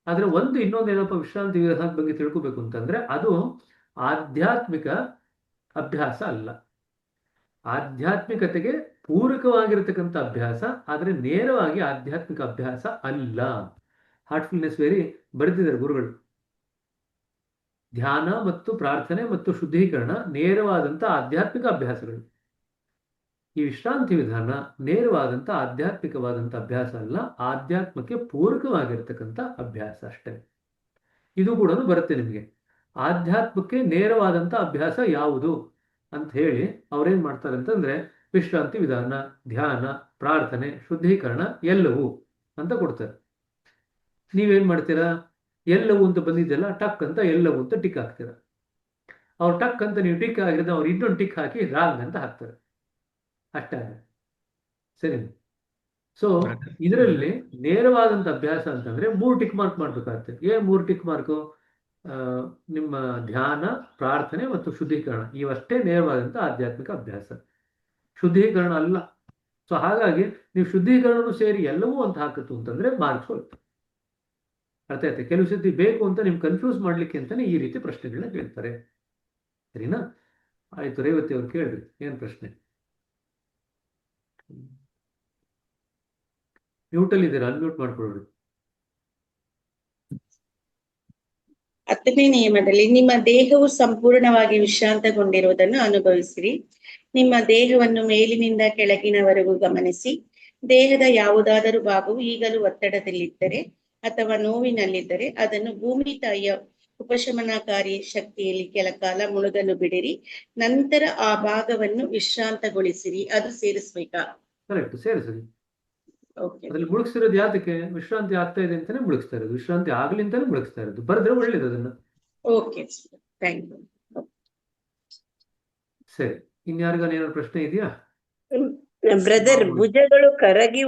ಆದ್ರೆ ಇನ್ನೊಂದೇನಪ್ಪ, ವಿಶ್ರಾಂತಿ ವಿಧಾನದ ಬಗ್ಗೆ ತಿಳ್ಕೊಬೇಕು ಅಂತಂದ್ರೆ ಅದು ಆಧ್ಯಾತ್ಮಿಕ ಅಭ್ಯಾಸ ಅಲ್ಲ. ಆಧ್ಯಾತ್ಮಿಕತೆಗೆ ಪೂರಕವಾಗಿರತಕ್ಕಂಥ ಅಭ್ಯಾಸ, ಆದ್ರೆ ನೇರವಾಗಿ ಆಧ್ಯಾತ್ಮಿಕ ಅಭ್ಯಾಸ ಅಲ್ಲ. ಹಾರ್ಟ್ಫುಲ್ನೆಸ್ ವೇರಿ ಬರೆದಿದ್ದಾರೆ ಗುರುಗಳು. ಧ್ಯಾನ ಮತ್ತು ಪ್ರಾರ್ಥನೆ ಮತ್ತು ಶುದ್ಧೀಕರಣ ನೇರವಾದಂಥ ಆಧ್ಯಾತ್ಮಿಕ ಅಭ್ಯಾಸಗಳು. ಈ ವಿಶ್ರಾಂತಿ ವಿಧಾನ ನೇರವಾದಂಥ ಆಧ್ಯಾತ್ಮಿಕವಾದಂಥ ಅಭ್ಯಾಸ ಅಲ್ಲ, ಆಧ್ಯಾತ್ಮಕ್ಕೆ ಪೂರಕವಾಗಿರ್ತಕ್ಕಂಥ ಅಭ್ಯಾಸ ಅಷ್ಟೇ. ಇದು ಕೂಡ ಬರುತ್ತೆ ನಿಮಗೆ. ಆಧ್ಯಾತ್ಮಕ್ಕೆ ನೇರವಾದಂಥ ಅಭ್ಯಾಸ ಯಾವುದು ಅಂತ ಹೇಳಿ ಅವ್ರೇನ್ ಮಾಡ್ತಾರೆ ಅಂತಂದ್ರೆ, ವಿಶ್ರಾಂತಿ ವಿಧಾನ, ಧ್ಯಾನ, ಪ್ರಾರ್ಥನೆ, ಶುದ್ಧೀಕರಣ ಎಲ್ಲವೂ ಅಂತ ಕೊಡ್ತಾರೆ. ನೀವೇನ್ ಮಾಡ್ತೀರಾ? ಎಲ್ಲವೂ ಅಂತ ಬಂದಿದ್ದೆಲ್ಲ ಟಕ್ ಅಂತ ಎಲ್ಲವೂ ಅಂತ ಟಿಕ್ ಹಾಕ್ತೀರಾ. ಅವ್ರು ಟಕ್ ಅಂತ ನೀವು ಟಿಕ್ ಆಗಿರೋದು ಅವ್ರು ಇನ್ನೊಂದು ಟಿಕ್ ಹಾಕಿ ರಾಂಗ್ ಅಂತ ಹಾಕ್ತಾರೆ. ಅಷ್ಟೇ. ಸರಿ. ಸೊ ಇದರಲ್ಲಿ ನೇರವಾದಂತ ಅಭ್ಯಾಸ ಅಂತಂದ್ರೆ 3 ಟಿಕ್ ಮಾರ್ಕ್ ಮಾಡ್ಬೇಕಾಗ್ತದೆ. ಏನ್ 3 ಟಿಕ್ ಮಾರ್ಕು? ನಿಮ್ಮ ಧ್ಯಾನ, ಪ್ರಾರ್ಥನೆ ಮತ್ತು ಶುದ್ಧೀಕರಣ ಇವಷ್ಟೇ ನೇರವಾದಂತ ಆಧ್ಯಾತ್ಮಿಕ ಅಭ್ಯಾಸ. ಶುದ್ಧೀಕರಣ ಅಲ್ಲ. ಸೊ ಹಾಗಾಗಿ ನೀವು ಶುದ್ಧೀಕರಣನು ಸೇರಿ ಎಲ್ಲವೂ ಅಂತ ಹಾಕಿತು ಅಂತಂದ್ರೆ ಮಾರ್ಕ್ಸ್ ಹೋಯ್ತು. ಅರ್ಥ ಆಯ್ತು? ಕೆಲವು ಸತಿ ಬೇಕು ಅಂತ ನಿಮ್ಗೆ ಕನ್ಫ್ಯೂಸ್ ಮಾಡ್ಲಿಕ್ಕೆ ಅಂತಾನೆ ಈ ರೀತಿ ಪ್ರಶ್ನೆಗಳನ್ನ ಕೇಳ್ತಾರೆ. ಸರಿನಾ? ಆಯ್ತು, ರೇವತಿ ಅವ್ರು ಕೇಳ್ರಿ, ಏನ್ ಪ್ರಶ್ನೆ? ಮ್ಯೂಟಲ್ಲಿ ಇದ್ದೀರಾ, ಅನ್ಮ್ಯೂಟ್ ಮಾಡ್ಕೊಳ್ಳಿ. 10ನೇ ನಿಯಮದಲ್ಲಿ ನಿಮ್ಮ ದೇಹವು ಸಂಪೂರ್ಣವಾಗಿ ವಿಶ್ರಾಂತಗೊಂಡಿರುವುದನ್ನು ಅನುಭವಿಸಿರಿ. ನಿಮ್ಮ ದೇಹವನ್ನು ಮೇಲಿನಿಂದ ಕೆಳಗಿನವರೆಗೂ ಗಮನಿಸಿ. ದೇಹದ ಯಾವುದಾದರೂ ಭಾಗವು ಈಗಲೂ ಒತ್ತಡದಲ್ಲಿದ್ದರೆ ಅಥವಾ ನೋವಿನಲ್ಲಿದ್ದರೆ ಅದನ್ನು ಭೂಮಿ ತಾಯಿಯ ಉಪಶಮನಕಾರಿ ಶಕ್ತಿಯಲ್ಲಿ ಕೆಲ ಕಾಲ ಮುಳುಗಲು ಬಿಡಿರಿ. ನಂತರ ಆ ಭಾಗವನ್ನು ವಿಶ್ರಾಂತಗೊಳಿಸಿರಿ. ಅದು ಸೇರಿಸ್ಬೇಕಾ? ಕರೆಕ್ಟ್, ಸೇರಿಸಿರಿ. ಓಕೆ. ಅದ್ರಲ್ಲಿ ಮುಳುಗಿಸಿರೋದು ಯಾತಕ್ಕೆ? ವಿಶ್ರಾಂತಿ ಆಗ್ತಾ ಇದೆ ಅಂತಾನೆ ಮುಳುಗಿಸ್ತಾ ಇರೋದು. ವಿಶ್ರಾಂತಿ ಆಗ್ಲಿ ಅಂತಾನೆ ಮುಳುಗಿಸ್ತಾ ಇರೋದು. ಬರೆದ್ರೆ ಒಳ್ಳೇದು ಅದನ್ನ. Okay, thank you. ಸರಿ, ಇನ್ಯಾರಿಗಾನ ಏನಾದ್ರು ಪ್ರಶ್ನೆ ಇದೆಯಾ? ಬ್ರದರ್, ಭುಜಗಳು ಕರಗಿ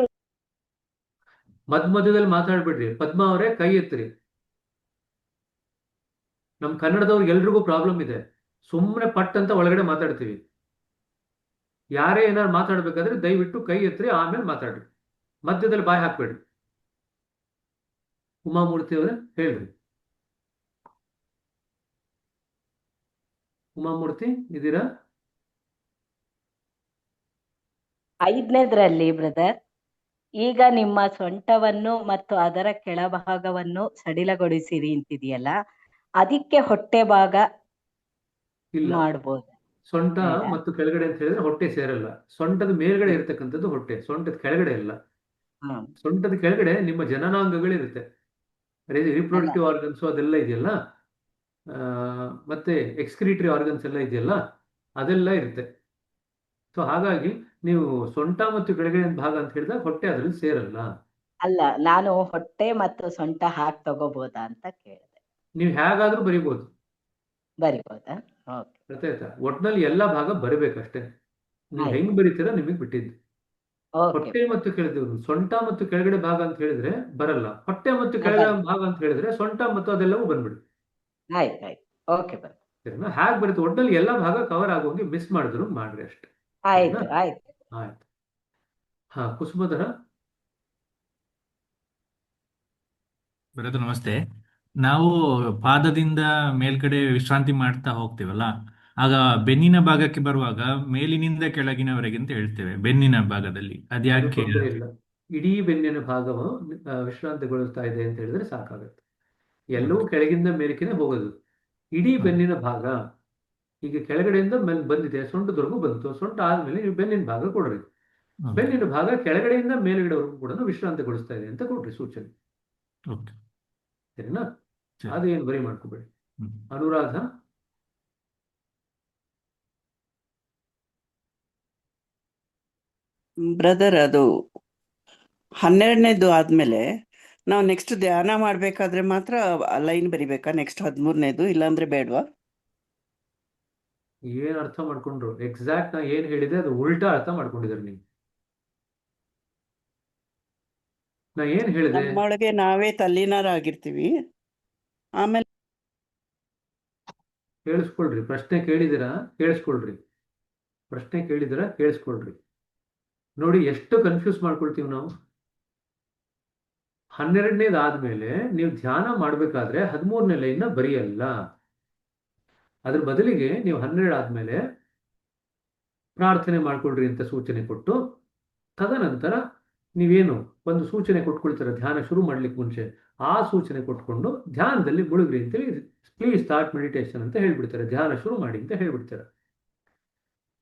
ಮಧ್ಯದಲ್ಲಿ ಮಾತಾಡ್ಬಿಡ್ರಿ. ಪದ್ಮಾ ಅವರೇ ಕೈ ಎತ್ತಿರಿ. ನಮ್ ಕನ್ನಡದವ್ರಿಗೆ ಎಲ್ರಿಗೂ ಪ್ರಾಬ್ಲಮ್ ಇದೆ, ಸುಮ್ಮನೆ ಪಟ್ ಅಂತ ಒಳಗಡೆ ಮಾತಾಡ್ತೀವಿ. ಯಾರೇ ಏನಾದ್ರು ಮಾತಾಡ್ಬೇಕಾದ್ರೆ ದಯವಿಟ್ಟು ಕೈ ಎತ್ತಿರಿ, ಆಮೇಲೆ ಮಾತಾಡ್ರಿ. ಮಧ್ಯದಲ್ಲಿ ಬಾಯಿ ಹಾಕ್ಬೇಡ್ರಿ. ಉಮಾಮೂರ್ತಿ ಅವರೇ ಹೇಳ್ರಿ. ಉಮಾಮೂರ್ತಿ ಇದ್ದೀರಾ? 5ನೇದ್ರಲ್ಲಿ ಬ್ರದರ್, ಈಗ ನಿಮ್ಮ ಸೊಂಟವನ್ನು ಮತ್ತು ಅದರ ಕೆಳಭಾಗವನ್ನು ಸಡಿಲಗೊಳಿಸಿರಿ ಅಂತಿದೆಯಲ್ಲ, ಅದಕ್ಕೆ ಹೊಟ್ಟೆ ಭಾಗ ಇಲ್ಲ, ಮಾಡ್ಬೋದು? ಸೊಂಟ ಬೇಡ. ಮತ್ತು ಕೆಳಗಡೆ ಅಂತ ಹೇಳಿದ್ರೆ ಹೊಟ್ಟೆ ಸೇರಲ್ಲ. ಸೊಂಟದ ಮೇಲ್ಗಡೆ ಇರತಕ್ಕಂಥದ್ದು ಹೊಟ್ಟೆ, ಸೊಂಟದ ಕೆಳಗಡೆ ಇಲ್ಲ. ಹ್ಮ್. ಸೊಂಟದ ಕೆಳಗಡೆ ನಿಮ್ಮ ಜನನಾಂಗಗಳಿರುತ್ತೆ, ರಿಪ್ರೊಡಕ್ಟಿವ್ ಆರ್ಗನ್ಸು ಅದೆಲ್ಲ ಇದೆಯಲ್ಲ, ಮತ್ತೆ ಎಕ್ಸ್ಕ್ರೀಟರಿ ಆರ್ಗನ್ಸ್ ಎಲ್ಲ ಇದೆಯಲ್ಲ, ಅದೆಲ್ಲ ಇರುತ್ತೆ. ಸೊ ಹಾಗಾಗಿ ನೀವು ಸೊಂಟ ಮತ್ತು ಕೆಳಗಡೆ ಭಾಗ ಅಂತ ಹೇಳಿದಾಗ ಹೊಟ್ಟೆ ಅದ್ರಲ್ಲಿ ಸೇರಲ್ಲ. ಅಲ್ಲ, ನಾನು ಹೊಟ್ಟೆ ಮತ್ತು ಸೊಂಟ ಹಾಕಿ ತಗೋಬೋದಾ ಅಂತ ಕೇಳಿದೆ. ನೀವು ಹೇಗಾದ್ರೂ ಬರಿಬೋದು, ಬರಿಬೋದಾ? ಓಕೆ. ಗೊತ್ತಾಯ್ತಾ? ಒಟ್ನಲ್ಲಿ ಎಲ್ಲಾ ಭಾಗ ಬರಿಬೇಕಷ್ಟೇ. ನೀವು ಆಯ್ತು. ಹೆಂಗ್ ಬರೀತೀರಾ ನಿಮಗೆ ಬಿಟ್ಟಿದ್ದು. ಓಕೆ. ಹೊಟ್ಟೆ ಮತ್ತು ಕೆಳಗಡೆ, ಸೊಂಟ ಮತ್ತು ಕೆಳಗಡೆ ಭಾಗ ಅಂತ ಹೇಳಿದ್ರೆ ಬರಲ್ಲ. ಹೊಟ್ಟೆ ಮತ್ತು ಕೆಳಗಡೆ ಭಾಗ ಅಂತ ಹೇಳಿದ್ರೆ ಸೊಂಟ ಮತ್ತು ಅದೆಲ್ಲವೂ ಬಂದ್ಬಿಡಿ. ಆಯ್ತು ಆಯ್ತು. ಓಕೆ ಬರ್. ಸರಿನಾ? ಹ್ಯಾಕ್ ಬರೀತು, ಒಟ್ಟಲ್ಲಿ ಎಲ್ಲಾ ಭಾಗ ಕವರ್ ಆಗೋಂಗೆ ಮಿಸ್ ಮಾಡಿದ್ರು ಮಾಡ್ರಿ ಅಷ್ಟೇ. ಆಯ್ತು ಆಯ್ತು. ಆಯ್ತು. ಹಾ, ಕುಸುಮಧರ. ಬರೋದು ನಮಸ್ತೆ. ನಾವು ಪಾದದಿಂದ ಮೇಲ್ಗಡೆ ವಿಶ್ರಾಂತಿ ಮಾಡ್ತಾ ಹೋಗ್ತೇವಲ್ಲ, ಆಗ ಬೆನ್ನಿನ ಭಾಗಕ್ಕೆ ಬರುವಾಗ ಮೇಲಿನಿಂದ ಕೆಳಗಿನವರೆಗೆ ಅಂತ ಹೇಳ್ತೇವೆ. ಬೆನ್ನಿನ ಭಾಗದಲ್ಲಿ ಅದು ಅದ್ಯಾಕೆ? ತೊಂದರೆ ಇಲ್ಲ. ಇಡೀ ಬೆನ್ನಿನ ಭಾಗವು ವಿಶ್ರಾಂತಿಗೊಳಿಸ್ತಾ ಇದೆ ಅಂತ ಹೇಳಿದ್ರೆ ಸಾಕಾಗುತ್ತೆ. ಎಲ್ಲವೂ ಕೆಳಗಿಂದ ಮೇಲಕ್ಕೆ ಹೋಗೋದು. ಇಡೀ ಬೆನ್ನಿನ ಭಾಗ ಈಗ ಕೆಳಗಡೆಯಿಂದ ಮೇಲೆ ಬಂದಿದೆ, ಸೊಂಟದವರೆಗೂ ಬಂತು. ಸೊಂಟ ಆದ್ಮೇಲೆ ನೀವು ಬೆನ್ನಿನ ಭಾಗ ಕೊಡ್ರಿ. ಬೆನ್ನಿನ ಭಾಗ ಕೆಳಗಡೆಯಿಂದ ಮೇಲ್ಗಡೆವರೆಗೂ ಕೂಡ ವಿಶ್ರಾಂತಿಗೊಳಿಸ್ತಾ ಇದೆ ಅಂತ ಕೊಡ್ರಿ ಸೂಚನೆ. ಓಕೆ, ಸರಿನಾ? ಸರಿ. ಅದೇನು ಬರಿ ಮಾಡ್ಕೋಬೇಡಿ. ಅನುರಾಧ. ಬ್ರದರ್, ಅದು 12ನೇದು ಆದ್ಮೇಲೆ ನಾವು ನೆಕ್ಸ್ಟ್ ಧ್ಯಾನ ಮಾಡ್ಬೇಕಾದ್ರೆ ಮಾತ್ರ ಲೈನ್ ಬರಿಬೇಕಾ? ನೆಕ್ಸ್ಟ್ 13ನೇದು, ಇಲ್ಲಾಂದ್ರೆ ಬೇಡವಾ? ಏನ್ ಅರ್ಥ ಮಾಡ್ಕೊಂಡ್ರು? ಎಕ್ಸಾಕ್ಟ್ ನಾ ಏನ್ ಹೇಳಿದೆ ಅದು ಉಲ್ಟಾ ಅರ್ಥ ಮಾಡ್ಕೊಂಡಿದ್ದಾರೆ ನೀವು. ನಾ ಏನ್ ಹೇಳಿದೆ? ನಮ್ಮೊಳಗೆ ನಾವೇ ತಲ್ಲೀನರಾಗಿರ್ತೀವಿ. ಆಮೇಲೆ ಕೇಳಿಸ್ಕೊಳ್ರಿ. ಪ್ರಶ್ನೆ ಕೇಳಿದಿರಾ? ಕೇಳಿಸ್ಕೊಳ್ರಿ. ಪ್ರಶ್ನೆ ಕೇಳಿದಿರಾ? ಕೇಳಿಸ್ಕೊಳ್ರಿ. ನೋಡಿ ಎಷ್ಟು ಕನ್ಫ್ಯೂಸ್ ಮಾಡ್ಕೊಳ್ತೀವಿ ನಾವು. 12ನೇದು ಆದ್ಮೇಲೆ ನೀವು ಧ್ಯಾನ ಮಾಡ್ಬೇಕಾದ್ರೆ 13ನೇ ಲೈನ್ನ ಬರೆಯಲ್ಲ. ಅದ್ರ ಬದಲಿಗೆ ನೀವು 12 ಆದ್ಮೇಲೆ ಪ್ರಾರ್ಥನೆ ಮಾಡ್ಕೊಳ್ರಿ ಅಂತ ಸೂಚನೆ ಕೊಟ್ಟು, ತದನಂತರ ನೀವೇನು ಒಂದು ಸೂಚನೆ ಕೊಟ್ಕೊಳ್ತೀರ ಧ್ಯಾನ ಶುರು ಮಾಡ್ಲಿಕ್ಕೆ ಮುಂಚೆ, ಆ ಸೂಚನೆ ಕೊಟ್ಕೊಂಡು ಧ್ಯಾನದಲ್ಲಿ ಮುಳುಗ್ರಿ ಅಂತೇಳಿ, ಪ್ಲೀಸ್ ಸ್ಟಾರ್ಟ್ ಮೆಡಿಟೇಷನ್ ಅಂತ ಹೇಳ್ಬಿಡ್ತಾರೆ. ಧ್ಯಾನ ಶುರು ಮಾಡಿ ಅಂತ ಹೇಳ್ಬಿಡ್ತಾರೆ.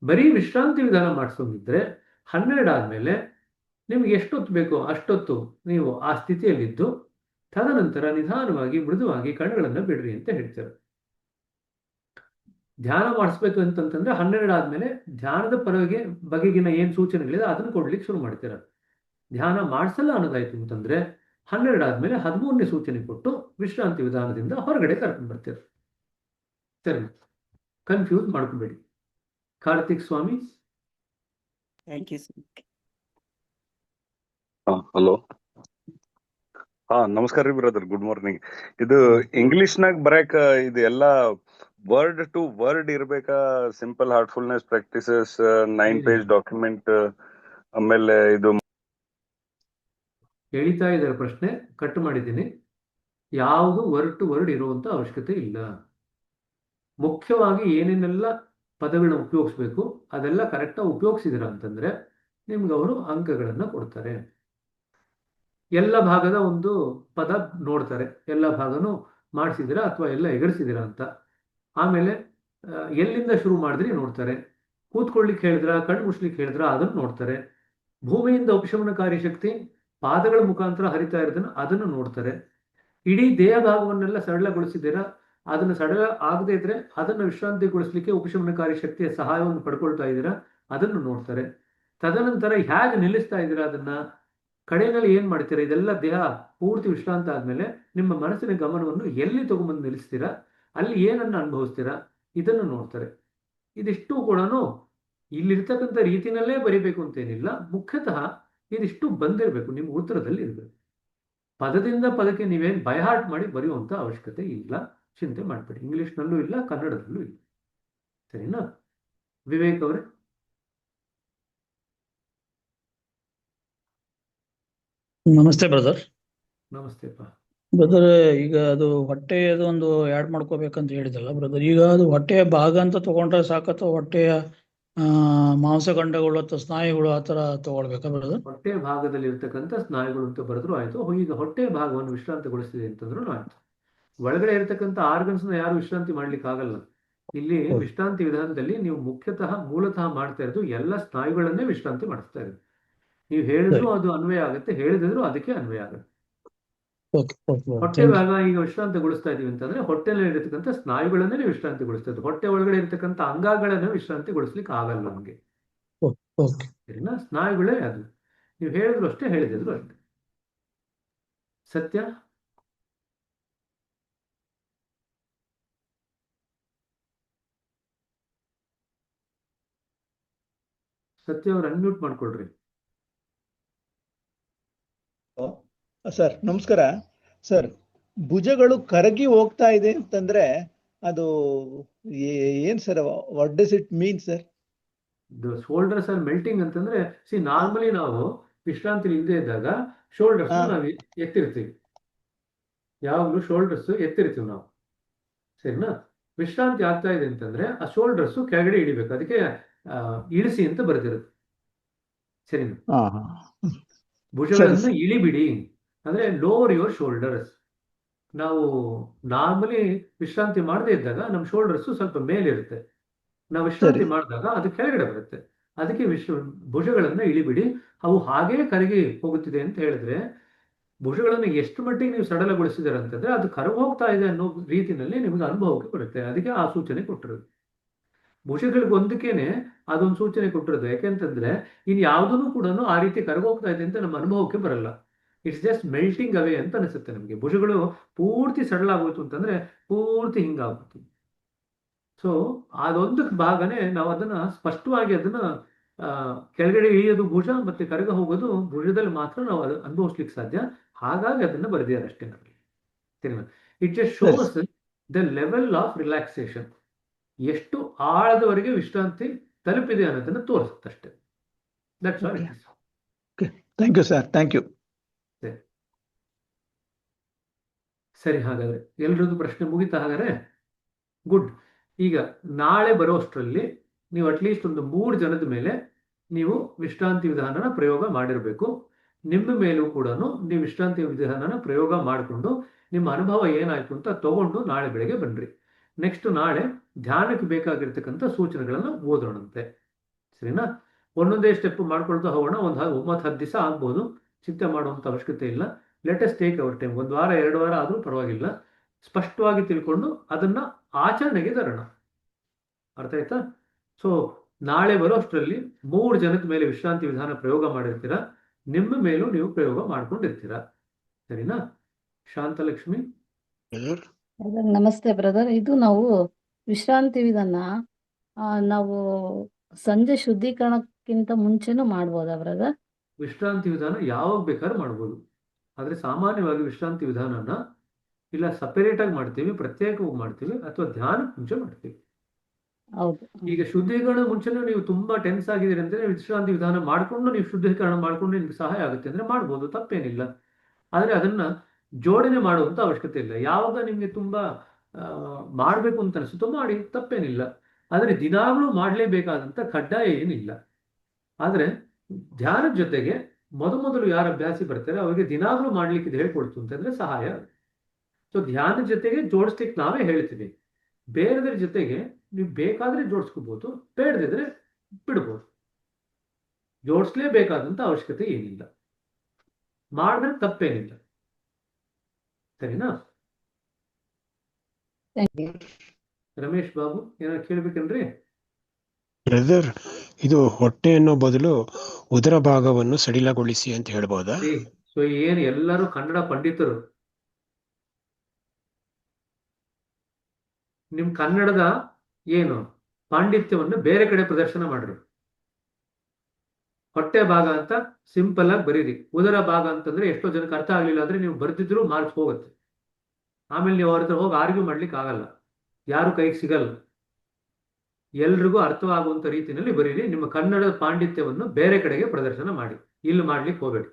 ಬರೀ ವಿಶ್ರಾಂತಿ ವಿಧಾನ ಮಾಡಿಸೋದಿದ್ರೆ 12 ಆದ್ಮೇಲೆ ನಿಮ್ಗೆ ಎಷ್ಟೊತ್ತು ಬೇಕೋ ಅಷ್ಟೊತ್ತು ನೀವು ಆ ಸ್ಥಿತಿಯಲ್ಲಿದ್ದು, ತದನಂತರ ನಿಧಾನವಾಗಿ ಮೃದುವಾಗಿ ಕಣ್ಣುಗಳನ್ನು ಬಿಡ್ರಿ ಅಂತ ಹೇಳ್ತಾರೆ. ಧ್ಯಾನ ಮಾಡಿಸ್ಬೇಕು ಅಂತಂತಂದ್ರೆ 12 ಆದ್ಮೇಲೆ ಧ್ಯಾನದ ಬಗೆಗಿನ ಏನ್ ಸೂಚನೆಗಳಿದೆ ಅದನ್ನು ಕೊಡ್ಲಿಕ್ಕೆ ಶುರು ಮಾಡ್ತೀರ. ಧ್ಯಾನ ಮಾಡಿಸಲ್ಲ ಅನ್ನೋದಾಯ್ತು ಅಂತಂದ್ರೆ 12 ಆದ್ಮೇಲೆ 13ನೇ ಸೂಚನೆ ಕೊಟ್ಟು ವಿಶ್ರಾಂತಿ ವಿಧಾನದಿಂದ ಹೊರಗಡೆ ಕರ್ಕೊಂಡು ಬರ್ತೀರ. ಸರಿ, ಕನ್ಫ್ಯೂಸ್ ಮಾಡ್ಕೋಬೇಡಿ. Karthik Swamy. Thank you sir. Hello. ನಮಸ್ಕಾರ ರೀ ಬ್ರದರ್, ಗುಡ್ ಮಾರ್ನಿಂಗ್. ಇದು ಇಂಗ್ಲಿಷ್ನಾಗ ಬರಕ ಇದು ಎಲ್ಲಾ ವರ್ಡ್ ಟು ವರ್ಡ್ ಇರ್ಬೇಕಾ? Simple heartfulness practices 9 page document, ಆಮೇಲೆ ಇದು ಎಳಿತಾ ಇದ್ದಾರೆ ಪ್ರಶ್ನೆ, ಕಟ್ ಮಾಡಿದ್ದೀನಿ. ಯಾವುದು ವರ್ಡ್ ಟು ವರ್ಡ್ ಇರುವಂತ ಅವಶ್ಯಕತೆ ಇಲ್ಲ. ಮುಖ್ಯವಾಗಿ ಏನೇನೆಲ್ಲ ಪದಗಳನ್ನ ಉಪಯೋಗಿಸ್ಬೇಕು ಅದೆಲ್ಲ ಕರೆಕ್ಟಾಗಿ ಉಪಯೋಗಿಸಿದಿರ ಅಂತಂದ್ರೆ ನಿಮ್ಗೆ ಅವರು ಅಂಕಗಳನ್ನು ಕೊಡ್ತಾರೆ. ಎಲ್ಲ ಭಾಗದ ಒಂದು ಪದ ನೋಡ್ತಾರೆ, ಎಲ್ಲ ಭಾಗನೂ ಮಾಡಿಸಿದಿರಾ ಅಥವಾ ಎಲ್ಲ ಎಗರಿಸಿದಿರಾ ಅಂತ. ಆಮೇಲೆ ಎಲ್ಲಿಂದ ಶುರು ಮಾಡಿದ್ರಿ ನೋಡ್ತಾರೆ. ಕೂತ್ಕೊಳ್ಳಿಕ್ಕೆ ಹೇಳಿದ್ರ, ಕಣ್ಣು ಮುಚ್ಲಿಕ್ಕೆ ಹೇಳಿದ್ರ ಅದನ್ನು ನೋಡ್ತಾರೆ. ಭೂಮಿಯಿಂದ ಉಪಶಮನಕಾರಿ ಶಕ್ತಿ ಪಾದಗಳ ಮುಖಾಂತರ ಹರಿತಾ ಇರೋದನ್ನ ಅದನ್ನು ನೋಡ್ತಾರೆ. ಇಡೀ ದೇಹ ಭಾಗವನ್ನೆಲ್ಲ ಸರಳಗೊಳಿಸಿದ್ದೀರಾ, ಅದನ್ನು ಸರಳ ಆಗದೆ ಇದ್ರೆ ಅದನ್ನು ವಿಶ್ರಾಂತಿಗೊಳಿಸ್ಲಿಕ್ಕೆ ಉಪಶಮನಕಾರಿ ಶಕ್ತಿಯ ಸಹಾಯವನ್ನು ಪಡ್ಕೊಳ್ತಾ ಇದ್ದೀರಾ, ಅದನ್ನು ನೋಡ್ತಾರೆ. ತದನಂತರ ಹೇಗೆ ನಿಲ್ಲಿಸ್ತಾ ಇದ್ದೀರಾ ಅದನ್ನ, ಕಡೆಯಲ್ಲಿ ಏನ್ ಮಾಡ್ತೀರಾ, ಇದೆಲ್ಲ ದೇಹ ಪೂರ್ತಿ ವಿಶ್ರಾಂತ ಆದ್ಮೇಲೆ ನಿಮ್ಮ ಮನಸ್ಸಿನ ಗಮನವನ್ನು ಎಲ್ಲಿ ತಗೊಂಬಂದು ನಿಲ್ಲಿಸ್ತೀರಾ, ಅಲ್ಲಿ ಏನನ್ನ ಅನುಭವಿಸ್ತೀರಾ, ಇದನ್ನು ನೋಡ್ತಾರೆ. ಇದಿಷ್ಟು ಕೂಡ ಇಲ್ಲಿರ್ತಕ್ಕಂಥ ರೀತಿನಲ್ಲೇ ಬರಿಬೇಕು ಅಂತೇನಿಲ್ಲ. ಮುಖ್ಯತಃ ಇದಿಷ್ಟು ಬಂದಿರಬೇಕು, ನಿಮ್ಮ ಉತ್ತರದಲ್ಲಿ ಇರಬೇಕು. ಪದದಿಂದ ಪದಕ್ಕೆ ನೀವೇನು ಬೈಹಾರ್ಟ್ ಮಾಡಿ ಬರೆಯುವಂತ ಅವಶ್ಯಕತೆ ಇಲ್ಲ. ಚಿಂತೆ ಮಾಡಬೇಡಿ. ಇಂಗ್ಲಿಷ್ನಲ್ಲೂ ಇಲ್ಲ, ಕನ್ನಡದಲ್ಲೂ ಇಲ್ಲ. ಸರಿನಾ? ವಿವೇಕ್ ಅವರೇ. ನಮಸ್ತೆ ಬ್ರದರ್. ನಮಸ್ತೆಪ್ಪ. ಬ್ರದರ್, ಈಗ ಅದು ಹೊಟ್ಟೆಯದು ಒಂದು ಆ್ಯಡ್ ಮಾಡ್ಕೋಬೇಕಂತ ಹೇಳಿದಲ್ಲ ಬ್ರದರ್, ಈಗ ಅದು ಹೊಟ್ಟೆಯ ಭಾಗ ಅಂತ ತಗೊಂಡ್ರೆ ಸಾಕು ಅಥವಾ ಹೊಟ್ಟೆಯ ಮಾಂಸಖಂಡಗಳು ಅಥವಾ ಸ್ನಾಯುಗಳು ಆ ಥರ ತಗೊಳ್ಬೇಕಾ ಬ್ರದರ್? ಹೊಟ್ಟೆ ಭಾಗದಲ್ಲಿ ಇರ್ತಕ್ಕಂಥ ಸ್ನಾಯುಗಳು ಅಂತ ಬರೆದ್ರು ಆಯ್ತು. ಈಗ ಹೊಟ್ಟೆ ಭಾಗವನ್ನು ವಿಶ್ರಾಂತಿಗೊಳಿಸಿದೆ ಅಂತಂದ್ರೂ ಆಯ್ತು. ಒಳಗಡೆ ಇರತಕ್ಕಂಥ ಆರ್ಗನ್ಸ್ನ ಯಾರು ವಿಶ್ರಾಂತಿ ಮಾಡ್ಲಿಕ್ಕೆ ಆಗಲ್ಲ. ಇಲ್ಲಿ ಹೌದು. ವಿಶ್ರಾಂತಿ ವಿಧಾನದಲ್ಲಿ ನೀವು ಮೂಲತಃ ಮಾಡ್ತಾ ಇರೋದು ಎಲ್ಲ ಸ್ನಾಯುಗಳನ್ನೇ ವಿಶ್ರಾಂತಿ ಮಾಡಿಸ್ತಾ ಇರೋದು. ನೀವು ಹೇಳಿದ್ರು ಸರಿ. ಅದು ಅನ್ವಯ ಆಗುತ್ತೆ, ಹೇಳಿದ್ರು ಅದಕ್ಕೆ ಅನ್ವಯ ಆಗುತ್ತೆ. ಓಕೆ ಓಕೆ ಹೊಟ್ಟೆ ಥ್ಯಾಂಕ್ ಯು. ಭಾಗ ಈಗ ವಿಶ್ರಾಂತಿಗೊಳಿಸ್ತಾ ಇದೀವಿ ಅಂತಂದ್ರೆ ಹೊಟ್ಟೆನಲ್ಲಿ ಇರತಕ್ಕಂಥ ಸ್ನಾಯುಗಳನ್ನೇ ವಿಶ್ರಾಂತಿಗೊಳಿಸ್ತಾ ಇದ್ದು, ಹೊಟ್ಟೆ ಒಳಗಡೆ ಇರತಕ್ಕಂಥ ಅಂಗಗಳನ್ನ ವಿಶ್ರಾಂತಿಗೊಳಿಸ್ಲಿಕ್ಕೆ ಆಗಲ್ಲ ನಮ್ಗೆ. ಓಕೆ. ಸರಿನಾ? ಸ್ನಾಯುಗಳೇ ಅದು. ನೀವು ಹೇಳಿದ್ರು ಅಷ್ಟೇ, ಹೇಳಿದ್ರು ಅಷ್ಟೇ. ಸತ್ಯ? ಸತ್ಯ ಅವ್ರು ಅನ್ಮ್ಯೂಟ್ ಮಾಡ್ಕೊಳ್ರಿ. ಸರ್ ನಮಸ್ಕಾರ. ಸರ್, ಭುಜಗಳು ಕರಗಿ ಹೋಗ್ತಾ ಇದೆ ಅಂತಂದ್ರೆ ಅದು ಏನ್ sir? What does it mean sir? Shoulders are melting ಅಂತಂದ್ರೆ, ನಾರ್ಮಲಿ ನಾವು ವಿಶ್ರಾಂತಿ ಇಲ್ಲದೆ ಇದ್ದಾಗ ಶೋಲ್ಡರ್ಸ್ ನಾವು ಎತ್ತಿರ್ತೀವಿ. ಯಾವಾಗಲೂ ಶೋಲ್ಡರ್ಸ್ ಎತ್ತಿರ್ತೀವಿ ನಾವು. ಸರಿನಾ? ವಿಶ್ರಾಂತಿ ಆಗ್ತಾ ಇದೆ ಅಂತಂದ್ರೆ ಆ ಶೋಲ್ಡರ್ಸ್ ಕೆಳಗಡೆ ಇಳಿಬೇಕು. ಅದಕ್ಕೆ ಇಳಿಸಿ ಅಂತ ಬರ್ದಿರುತ್ತೆ. ಸರಿನಾ? ಭುಜಗಳನ್ನು ಇಳಿಬಿಡಿ ಅಂದ್ರೆ ಲೋವರ್ ಯುವರ್ ಶೋಲ್ಡರ್ಸ್. ನಾವು ನಾರ್ಮಲಿ ವಿಶ್ರಾಂತಿ ಮಾಡದೇ ಇದ್ದಾಗ ನಮ್ಮ ಶೋಲ್ಡರ್ಸ್ ಸ್ವಲ್ಪ ಮೇಲಿರುತ್ತೆ. ನಾವು ವಿಶ್ರಾಂತಿ ಮಾಡಿದಾಗ ಅದು ಕೆಳಗಡೆ ಬರುತ್ತೆ. ಅದಕ್ಕೆ ಭುಜಗಳನ್ನ ಇಳಿಬಿಡಿ. ಅವು ಹಾಗೇ ಕರಗಿ ಹೋಗುತ್ತಿದೆ ಅಂತ ಹೇಳಿದ್ರೆ, ಭುಜಗಳನ್ನು ಎಷ್ಟು ಮಟ್ಟಿಗೆ ನೀವು ಸಡಲಗೊಳಿಸಿದಾರೆ ಅಂತಂದ್ರೆ ಅದು ಕರಗಿ ಹೋಗ್ತಾ ಇದೆ ಅನ್ನೋ ರೀತಿಯಲ್ಲಿ ನಿಮಗೆ ಅನುಭವಕ್ಕೆ ಬರುತ್ತೆ. ಅದಕ್ಕೆ ಆ ಸೂಚನೆ ಕೊಟ್ಟಿರೋದು. ಭುಜಗಳಿಗೆ ಒಂದಕ್ಕೇನೆ ಅದೊಂದು ಸೂಚನೆ ಕೊಟ್ಟಿರೋದು. ಯಾಕೆಂತಂದ್ರೆ ಇನ್ ಯಾವುದನ್ನು ಕೂಡ ಆ ರೀತಿ ಕರಗೋಗ್ತಾ ಇದೆ ಅಂತ ನಮ್ಮ ಅನುಭವಕ್ಕೆ ಬರಲ್ಲ. ಇಟ್ಸ್ ಜಸ್ಟ್ ಮೆಲ್ಟಿಂಗ್ ಅವೇ ಅಂತ ಅನಿಸುತ್ತೆ ನಮಗೆ. ಭುಜಗಳು ಪೂರ್ತಿ ಸಡಲಾಗೋಯ್ತು ಅಂತಂದ್ರೆ ಪೂರ್ತಿ ಹಿಂಗಾಗುತ್ತೆ. ಸೊ ಅದೊಂದು ಭಾಗನೇ ನಾವು ಅದನ್ನ ಸ್ಪಷ್ಟವಾಗಿ ಅದನ್ನ ಕೆಳಗಡೆ ಇಳಿಯೋದು ಭುಜ ಮತ್ತೆ ಕರಗ ಹೋಗೋದು ಭುಜದಲ್ಲಿ ಮಾತ್ರ ನಾವು ಅದು ಅನುಭವಿಸ್ಲಿಕ್ಕೆ ಸಾಧ್ಯ. ಹಾಗಾಗಿ ಅದನ್ನ ಬರೆದಿದ್ದಾರೆ ಅಷ್ಟೇ ನಮಗೆ. ಸರಿನಾ? It just shows the level of relaxation, ಎಷ್ಟು ಆಳದವರೆಗೆ ವಿಶ್ರಾಂತಿ ತಲುಪಿದೆ ಅನ್ನೋದನ್ನ ತೋರಿಸುತ್ತೆ ಅಷ್ಟೇ. That's all it is. Thank you sir, thank you. ಸರಿ, ಹಾಗಾದ್ರೆ ಎಲ್ರದ್ದು ಪ್ರಶ್ನೆ ಮುಗಿತಾ? ಹಾಗಾದ್ರೆ ಗುಡ್. ಈಗ ನಾಳೆ ಬರೋಷ್ಟರಲ್ಲಿ ನೀವು ಅಟ್ಲೀಸ್ಟ್ ಒಂದು 3 ಜನದ ಮೇಲೆ ನೀವು ವಿಶ್ರಾಂತಿ ವಿಧಾನನ ಪ್ರಯೋಗ ಮಾಡಿರಬೇಕು. ನಿಮ್ಮ ಮೇಲೂ ಕೂಡ ನೀವು ವಿಶ್ರಾಂತಿ ವಿಧಾನನ ಪ್ರಯೋಗ ಮಾಡಿಕೊಂಡು ನಿಮ್ಮ ಅನುಭವ ಏನಾಯ್ತು ಅಂತ ತಗೊಂಡು ನಾಳೆ ಬೆಳಗ್ಗೆ ಬನ್ರಿ. ನೆಕ್ಸ್ಟ್ ನಾಳೆ ಧ್ಯಾನಕ್ಕೆ ಬೇಕಾಗಿರ್ತಕ್ಕಂಥ ಸೂಚನೆಗಳನ್ನು ಓದೋಣಂತೆ. ಸರಿನಾ? ಒಂದೊಂದೇ ಸ್ಟೆಪ್ ಮಾಡ್ಕೊಳ್ತಾ ಹೋಗೋಣ. 9-10 ದಿವಸ ಆಗ್ಬೋದು, ಚಿಂತೆ ಮಾಡುವಂಥ ಅವಶ್ಯಕತೆ ಇಲ್ಲ. Let us take hour time. 1 ವಾರ 2 ವಾರ ಆದರೂ ಪರವಾಗಿಲ್ಲ. ಸ್ಪಷ್ಟವಾಗಿ ತಿಳ್ಕೊಂಡು ಅದನ್ನ ಆಚರಣೆಗೆ ತರೋಣ. ಅರ್ಥ ಆಯ್ತಾ? ಸೊ ನಾಳೆ ಬರೋಷ್ಟರಲ್ಲಿ 3 ಜನದ ಮೇಲೆ ವಿಶ್ರಾಂತಿ ವಿಧಾನ ಪ್ರಯೋಗ ಮಾಡಿರ್ತೀರಾ. ನಿಮ್ಮ ಮೇಲೂ ನೀವು ಪ್ರಯೋಗ ಮಾಡ್ಕೊಂಡಿರ್ತೀರಾ. ಸರಿನಾ? ಶಾಂತಲಕ್ಷ್ಮಿ. ನಮಸ್ತೆ ಬ್ರದರ್. ಇದು ನಾವು ವಿಶ್ರಾಂತಿ ವಿಧಾನ ನಾವು ಸಂಜೆ ಶುದ್ಧೀಕರಣಕ್ಕಿಂತ ಮುಂಚೆನೂ ಮಾಡ್ಬೋದಾ ಬ್ರದರ್? ವಿಶ್ರಾಂತಿ ವಿಧಾನ ಯಾವಾಗ ಬೇಕಾದ್ರೂ ಮಾಡ್ಬೋದು. ಆದ್ರೆ ಸಾಮಾನ್ಯವಾಗಿ ವಿಶ್ರಾಂತಿ ವಿಧಾನನ ಇಲ್ಲ ಸಪರೇಟ್ ಆಗಿ ಮಾಡ್ತೀವಿ, ಪ್ರತ್ಯೇಕವಾಗಿ ಮಾಡ್ತೀವಿ, ಅಥವಾ ಧ್ಯಾನಕ್ಕೆ ಮುಂಚೆ ಮಾಡ್ತೀವಿ. ಹೌದು. ಈಗ ಶುದ್ಧೀಕರಣ ಮುಂಚೆನೂ ನೀವು ತುಂಬಾ ಟೆನ್ಸ್ ಆಗಿದ್ದೀರಿ ಅಂದ್ರೆ ವಿಶ್ರಾಂತಿ ವಿಧಾನ ಮಾಡ್ಕೊಂಡು ನೀವು ಶುದ್ಧೀಕರಣ ಮಾಡ್ಕೊಂಡು ನಿಮ್ಗೆ ಸಹಾಯ ಆಗುತ್ತೆ ಅಂದ್ರೆ ಮಾಡ್ಬೋದು, ತಪ್ಪೇನಿಲ್ಲ. ಆದ್ರೆ ಅದನ್ನ ಜೋಡಣೆ ಮಾಡುವಂತ ಅವಶ್ಯಕತೆ ಇಲ್ಲ. ಯಾವಾಗ ನಿಮ್ಗೆ ತುಂಬಾ ಮಾಡ್ಬೇಕು ಅಂತ ಅನಿಸುತ್ತೋ ಮಾಡಿ, ತಪ್ಪೇನಿಲ್ಲ. ಆದ್ರೆ ದಿನಾಗ್ಲೂ ಮಾಡ್ಲೇಬೇಕಾದಂತ ಕಡ್ಡಾಯ ಏನಿಲ್ಲ. ಆದ್ರೆ ಧ್ಯಾನದ ಜೊತೆಗೆ ಮೊದಲು ಯಾರು ಅಭ್ಯಾಸಿ ಬರ್ತಾರೆ ಅವರಿಗೆ ದಿನಾಗ್ಲೂ ಮಾಡ್ಲಿಕ್ಕೆ ಇದು ಹೇಳ್ಕೊಡ್ತು ಅಂತಂದ್ರೆ ಸಹಾಯ. ಸೊ ಧ್ಯಾನದ ಜೊತೆಗೆ ಜೋಡಿಸ್ಲಿಕ್ಕೆ ನಾವೇ ಹೇಳ್ತೀವಿ. ಬೇರೆದ್ರ ಜೊತೆಗೆ ನೀವು ಬೇಕಾದ್ರೆ ಜೋಡಿಸ್ಕೋಬಹುದು, ಬೇಡದಿದ್ರೆ ಬಿಡ್ಬೋದು. ಜೋಡಿಸ್ಲೇಬೇಕಾದಂತ ಅವಶ್ಯಕತೆ ಏನಿಲ್ಲ, ಮಾಡಿದ್ರೆ ತಪ್ಪೇನಿಲ್ಲ. ಸರಿನಾ? ರಮೇಶ್ ಬಾಬು ಏನಾದ್ರು ಕೇಳ್ಬೇಕೇನ್ರಿ? ಬ್ರದರ್, ಇದು ಹೊಟ್ಟೆ ಅನ್ನೋ ಬದಲು ಉದರ ಭಾಗವನ್ನು ಸಡಿಲಗೊಳಿಸಿ ಅಂತ ಹೇಳ್ಬೋದಾ? ಸೊ ಏನು ಎಲ್ಲರೂ ಕನ್ನಡ ಪಂಡಿತರು, ನಿಮ್ ಕನ್ನಡದ ಏನು ಪಾಂಡಿತ್ಯವನ್ನು ಬೇರೆ ಕಡೆ ಪ್ರದರ್ಶನ ಮಾಡ್ರಿ. ಹೊಟ್ಟೆ ಭಾಗ ಅಂತ ಸಿಂಪಲ್ ಆಗಿ ಬರೀರಿ. ಉದರ ಭಾಗ ಅಂತಂದ್ರೆ ಎಷ್ಟೋ ಜನಕ್ಕೆ ಅರ್ಥ ಆಗ್ಲಿಲ್ಲ ಅಂದ್ರೆ ನೀವು ಬರ್ದಿದ್ರು ಮಾರ್ಕ್ಸ್ ಹೋಗುತ್ತೆ. ಆಮೇಲೆ ನೀವು ಅವ್ರ ಹತ್ರ ಹೋಗಿ ಆರ್ಗ್ಯೂ ಮಾಡ್ಲಿಕ್ಕೆ ಆಗಲ್ಲ, ಯಾರು ಕೈಗೆ ಸಿಗಲ್ಲ. ಎಲ್ರಿಗೂ ಅರ್ಥವಾಗುವಂತ ರೀತಿಯಲ್ಲಿ ಬರೀರಿ. ನಿಮ್ಮ ಕನ್ನಡದ ಪಾಂಡಿತ್ಯವನ್ನು ಬೇರೆ ಕಡೆಗೆ ಪ್ರದರ್ಶನ ಮಾಡಿ, ಇಲ್ಲಿ ಮಾಡ್ಲಿಕ್ಕೆ ಹೋಗಬೇಡಿ.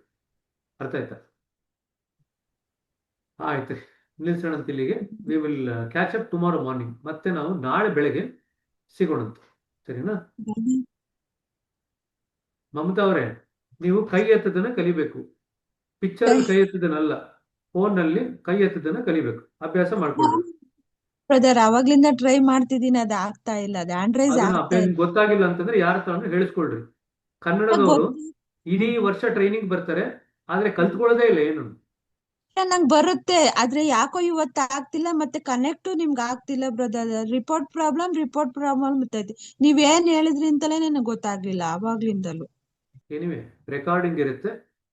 ಅರ್ಥ ಆಯ್ತಾ? ಆಯ್ತು, ನಿಲ್ಸೋಣಂತ ಇಲ್ಲಿಗೆ. We will catch up tomorrow morning. ಮತ್ತೆ ನಾವು ನಾಳೆ ಬೆಳಗ್ಗೆ ಸಿಗೋಣಂತ, ಸರಿನಾ? ಮಮತಾ ಅವರೇ, ನೀವು ಕೈ ಎತ್ತದನ್ನ ಕಲಿಬೇಕು. ಪಿಕ್ಚರ್ ಅಲ್ಲಿ ಕೈ ಎತ್ತದನ್ನಲ್ಲ, ಫೋನ್ ನಲ್ಲಿ ಕೈ ಎತ್ತದನ್ನ ಕಲಿಬೇಕು. ಅಭ್ಯಾಸ ಮಾಡ್ಕೊಳ್ರಿ. ಬ್ರದರ್ ಅವಾಗ್ಲಿಂದ ಟ್ರೈ ಮಾಡ್ತಿದ್ದೀನಿ, ಅದು ಆಗ್ತಾ ಇಲ್ಲ, ಅದು ಹ್ಯಾಂಡ್ ಅದನ್ನ ಆಗ್ತಾ ಇಲ್ಲ. ಗೊತ್ತಾಗಿಲ್ಲ ಅಂತಂದ್ರೆ ಯಾರ ತಗೊಂಡು ಹೇಳಿಸ್ಕೊಳ್ರಿ. ಕನ್ನಡದವರು ಇಡೀ ವರ್ಷ ಟ್ರೈನಿಂಗ್ ಬರ್ತಾರೆ, ಆದ್ರೆ ಕಲ್ತ್ಕೊಳ್ಳೋದೇ ಇಲ್ಲ ಏನು. ನಂಗೆ ಬರುತ್ತೆ, ಆದ್ರೆ ಯಾಕೋ ಇವತ್ತು ಆಗ್ತಿಲ್ಲ, ಮತ್ತೆ ಕನೆಕ್ಟ್ ನಿಮ್ಗೆ ಆಗ್ತಿಲ್ಲ ಬ್ರದರ್. ರಿಪೋರ್ಟ್ ಪ್ರಾಬ್ಲಮ್ ಇರ್ತೈತಿ. ನೀವೇನ್ ಹೇಳಿದ್ರಿ ಅಂತಲೇ ನನಗೆ ಗೊತ್ತಾಗ್ಲಿಲ್ಲ ಅವಾಗ್ಲಿಂದಲೂ. ಎನಿವೆ ರೆಕಾರ್ಡಿಂಗ್ ಇರುತ್ತೆ,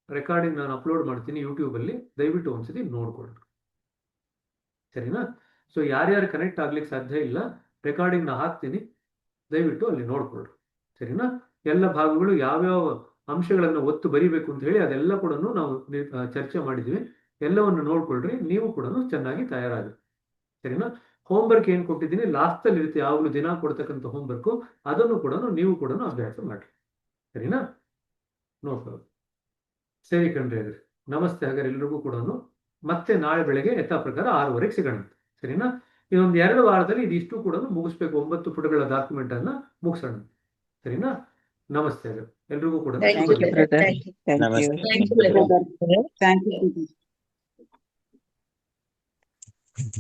ರೆಕಾರ್ಡಿಂಗ್ ನಾನು ಅಪ್ಲೋಡ್ ಮಾಡ್ತೀನಿ ಯೂಟ್ಯೂಬ್ ಅಲ್ಲಿ, ದಯವಿಟ್ಟು ಒಂದ್ಸತಿ ನೋಡ್ಕೊಳ್ರಿ, ಸರಿನಾ? ಸೊ ಯಾರ್ಯಾರು ಕನೆಕ್ಟ್ ಆಗ್ಲಿಕ್ಕೆ ಸಾಧ್ಯ ಇಲ್ಲ, ರೆಕಾರ್ಡಿಂಗ್ ನಾ ಹಾಕ್ತೀನಿ, ದಯವಿಟ್ಟು ಅಲ್ಲಿ ನೋಡ್ಕೊಳ್ರಿ, ಸರಿನಾ? ಎಲ್ಲ ಭಾಗಗಳು ಯಾವ್ಯಾವ ಅಂಶಗಳನ್ನು ಒತ್ತು ಬರಿಬೇಕು ಅಂತ ಹೇಳಿ ಅದೆಲ್ಲ ಕೂಡ ನಾವು ಚರ್ಚೆ ಮಾಡಿದ್ವಿ. ಎಲ್ಲವನ್ನು ನೋಡ್ಕೊಳ್ರಿ, ನೀವು ಕೂಡ ಚೆನ್ನಾಗಿ ತಯಾರಾಗಿ, ಸರಿನಾ? ಹೋಮ್ವರ್ಕ್ ಏನ್ ಕೊಟ್ಟಿದ್ದೀನಿ ಲಾಸ್ಟ್ ಅಲ್ಲಿ ಇರುತ್ತೆ, ಯಾವಾಗಲೂ ದಿನ ಕೊಡ್ತಕ್ಕಂಥ ಹೋಮ್ವರ್ಕ್, ಅದನ್ನು ಕೂಡ ನೀವು ಕೂಡ ಅಭ್ಯಾಸ ಮಾಡಿ, ಸರಿನಾ? ನೋಡ್ಕೊಳ್ಳಿ. ಸರಿ ಕಣ್ರಿ, ಹಾಗಾದ್ರೆ ನಮಸ್ತೆ. ಹಾಗಾದ್ರೆ ಎಲ್ರಿಗೂ ಕೂಡ ಮತ್ತೆ ನಾಳೆ ಬೆಳಗ್ಗೆ ಯಥಾ ಪ್ರಕಾರ 6:30ಕ್ಕೆ ಸಿಗೋಣ, ಸರಿನಾ? ಇನ್ನೊಂದು 2 ವಾರದಲ್ಲಿ ಇದಿಷ್ಟು ಕೂಡ ಮುಗಿಸ್ಬೇಕು, 9 ಪುಟಗಳ ಡಾಕ್ಯುಮೆಂಟ್ ಅನ್ನ ಮುಗಿಸೋಣ, ಸರಿನಾ? ನಮಸ್ತೆ. ಹಾಗಾದ್ರೆ ಎಲ್ರಿಗೂ ಕೂಡ Thank you, brother. Thank you. Thank you, brother.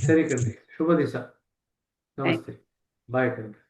ಸರಿ ಕಣ್ರಿ, ಶುಭ ದಿವಸ, ನಮಸ್ತೆ, ಬಾಯ್ ಕಣ್ರಿ.